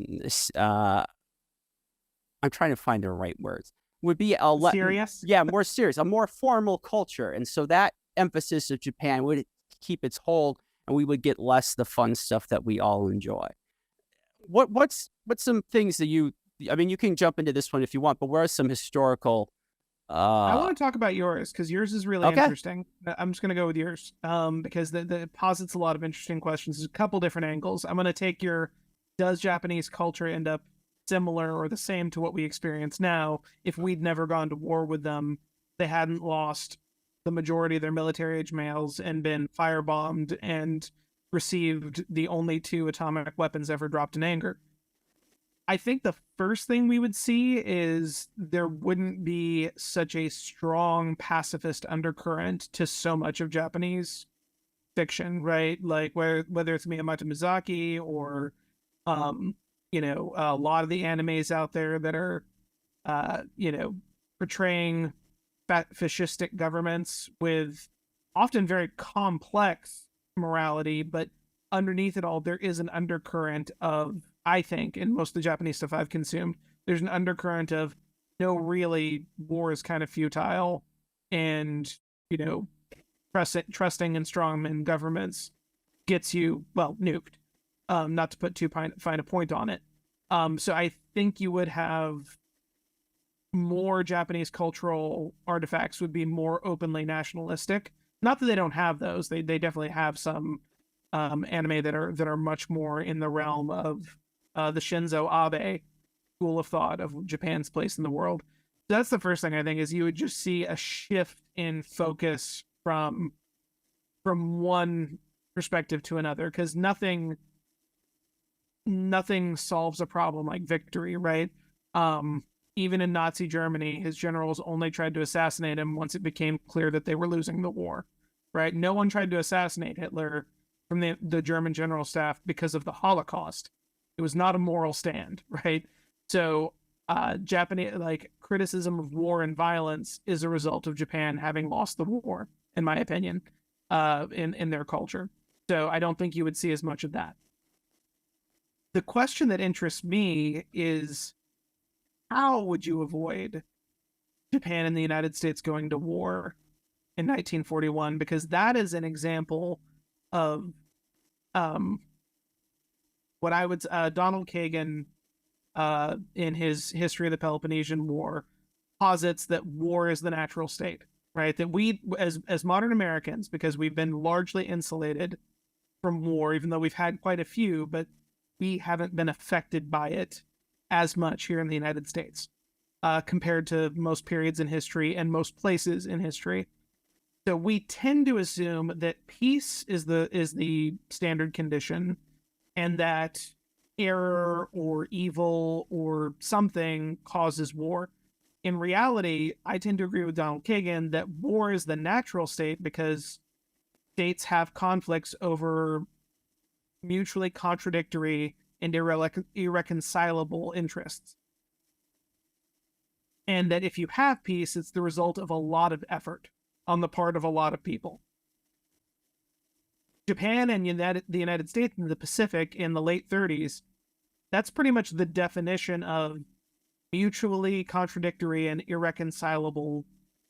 trying to find the right words. Would be serious? Yeah, more serious, a more formal culture. And so that emphasis of Japan would keep its hold and we would get less the fun stuff that we all enjoy. What's some things that you can jump into this one if you want, but what are some historical I want to talk about yours because yours is really interesting. I'm just going to go with yours because it posits a lot of interesting questions. There's a couple different angles. I'm going to take does Japanese culture end up similar or the same to what we experience now if we'd never gone to war with them, they hadn't lost the majority of their military age males and been firebombed and received the only 2 atomic weapons ever dropped in anger. I think the first thing we would see is there wouldn't be such a strong pacifist undercurrent to so much of Japanese fiction, right? Like whether it's Miyamoto Miyazaki or a lot of the animes out there that are portraying fascistic governments with often very complex morality, but underneath it all there is an undercurrent of, I think, in most of the Japanese stuff I've consumed, there's an undercurrent of no, really, war is kind of futile, and trusting in strongman governments gets you nuked. Not to put too fine a point on it. So I think you would have more Japanese cultural artifacts would be more openly nationalistic. Not that they don't have those; they definitely have some anime that are much more in the realm of the Shinzo Abe school of thought of Japan's place in the world. That's the first thing I think is you would just see a shift in focus from one perspective to another because nothing solves a problem like victory, right? Even in Nazi Germany, his generals only tried to assassinate him once it became clear that they were losing the war, right? No one tried to assassinate Hitler from the German general staff because of the Holocaust. It was not a moral stand, right? So Japanese criticism of war and violence is a result of Japan having lost the war, in my opinion, in their culture. So I don't think you would see as much of that. The question that interests me is, how would you avoid Japan and the United States going to war in 1941? Because that is an example of what I would Donald Kagan in his History of the Peloponnesian War posits that war is the natural state, right? That we as modern Americans, because we've been largely insulated from war, even though we've had quite a few, but we haven't been affected by it as much here in the United States compared to most periods in history and most places in history. So we tend to assume that peace is the standard condition and that error or evil or something causes war. In reality, I tend to agree with Donald Kagan that war is the natural state because states have conflicts over mutually contradictory and irreconcilable interests. And that if you have peace, it's the result of a lot of effort on the part of a lot of people. Japan and the United States and the Pacific in the late 30s, that's pretty much the definition of mutually contradictory and irreconcilable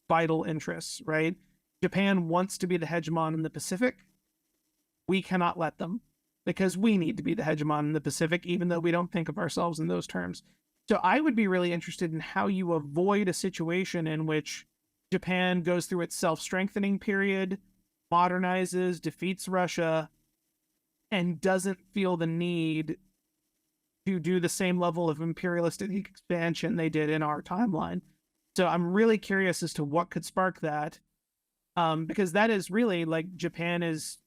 vital interests, right? Japan wants to be the hegemon in the Pacific. We cannot let them, because we need to be the hegemon in the Pacific, even though we don't think of ourselves in those terms. So I would be really interested in how you avoid a situation in which Japan goes through its self-strengthening period, modernizes, defeats Russia, and doesn't feel the need to do the same level of imperialistic expansion they did in our timeline. So I'm really curious as to what could spark that, because that is really like Japan is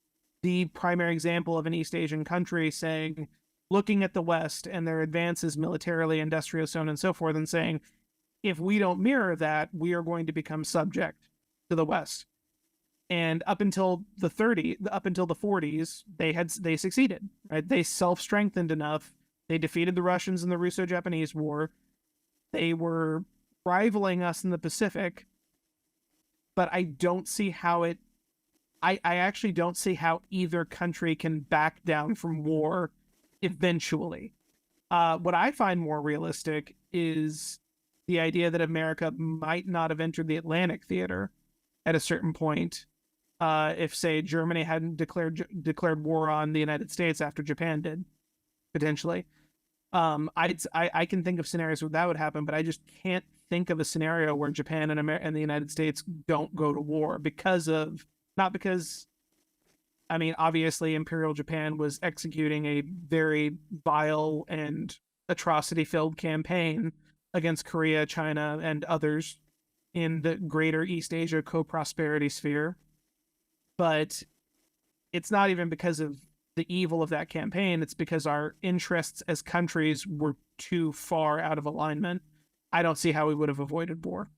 the primary example of an East Asian country saying, looking at the West and their advances militarily, industrial, so on and so forth, and saying, if we don't mirror that, we are going to become subject to the West. And up until the 40s, they succeeded. Right? They self-strengthened enough. They defeated the Russians in the Russo-Japanese War. They were rivaling us in the Pacific. But I don't see how it. I actually don't see how either country can back down from war eventually. What I find more realistic is the idea that America might not have entered the Atlantic theater at a certain point, if, say, Germany hadn't declared war on the United States after Japan did, potentially. I can think of scenarios where that would happen, but I just can't think of a scenario where Japan and the United States don't go to war not because, I mean, obviously Imperial Japan was executing a very vile and atrocity-filled campaign against Korea, China, and others in the greater East Asia co-prosperity sphere. But it's not even because of the evil of that campaign. It's because our interests as countries were too far out of alignment. I don't see how we would have avoided war.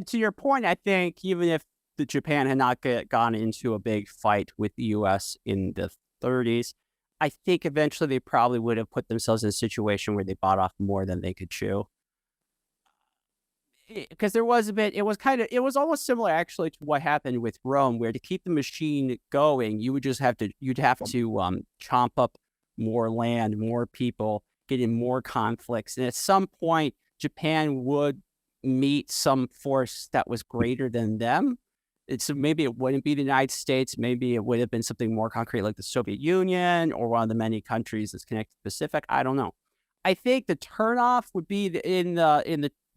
To your point, I think even if Japan had not gone into a big fight with the U.S. in the 30s, I think eventually they probably would have put themselves in a situation where they bought off more than they could chew. Because there was it was almost similar actually to what happened with Rome, where to keep the machine going, you'd have to chomp up more land, more people, get in more conflicts. And at some point, Japan would meet some force that was greater than them. So maybe it wouldn't be the United States. Maybe it would have been something more concrete like the Soviet Union or one of the many countries that's connected to the Pacific. I don't know. I think the turnoff would be in the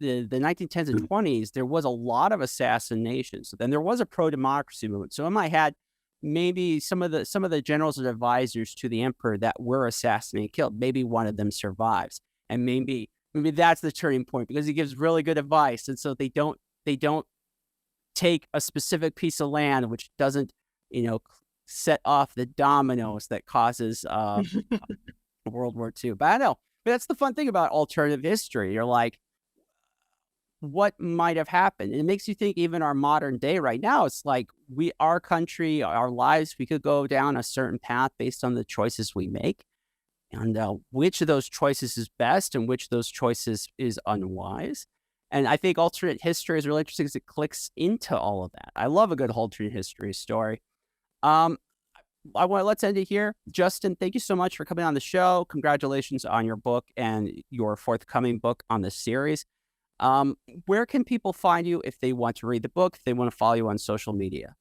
1910s and 20s. There was a lot of assassinations. Then there was a pro-democracy movement. So in my head, maybe some of the generals and advisors to the emperor that were assassinated, killed, maybe one of them survives, and maybe that's the turning point because he gives really good advice, and so they don't take a specific piece of land which doesn't, set off the dominoes that causes World War II. But I don't know. But that's the fun thing about alternative history. You're like, what might have happened? And it makes you think even our modern day right now, it's like our country, our lives, we could go down a certain path based on the choices we make. And which of those choices is best and which of those choices is unwise. And I think alternate history is really interesting because it clicks into all of that. I love a good alternate history story. Let's end it here. Justin, thank you so much for coming on the show. Congratulations on your book and your forthcoming book on the series. Where can people find you if they want to read the book, if they want to follow you on social media?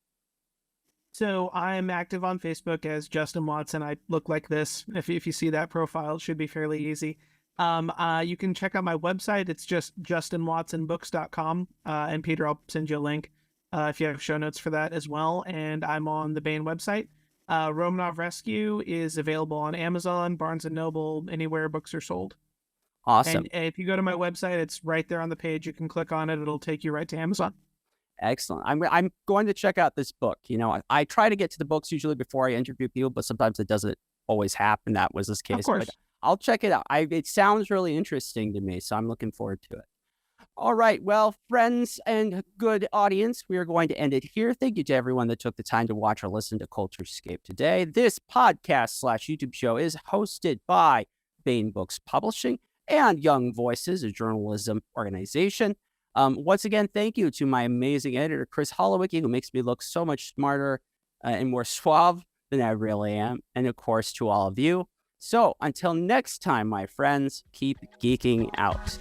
So I'm active on Facebook as Justin Watson. I look like this. If you see that profile, it should be fairly easy. You can check out my website. It's just justinwatsonbooks.com. And Peter, I'll send you a link if you have show notes for that as well. And I'm on the Bain website. Romanov Rescue is available on Amazon, Barnes & Noble, anywhere books are sold. Awesome. And if you go to my website, it's right there on the page. You can click on it. It'll take you right to Amazon. Excellent. I'm going to check out this book. I try to get to the books usually before I interview people, but sometimes it doesn't always happen. That was this case. Of course. But I'll check it out. It sounds really interesting to me, so I'm looking forward to it. All right. Well, friends and good audience, we are going to end it here. Thank you to everyone that took the time to watch or listen to CultureScape today. This podcast/YouTube show is hosted by Bain Books Publishing and Young Voices, a journalism organization. Once again, thank you to my amazing editor, Chris Holowicki, who makes me look so much smarter and more suave than I really am. And of course, to all of you. So until next time, my friends, keep geeking out.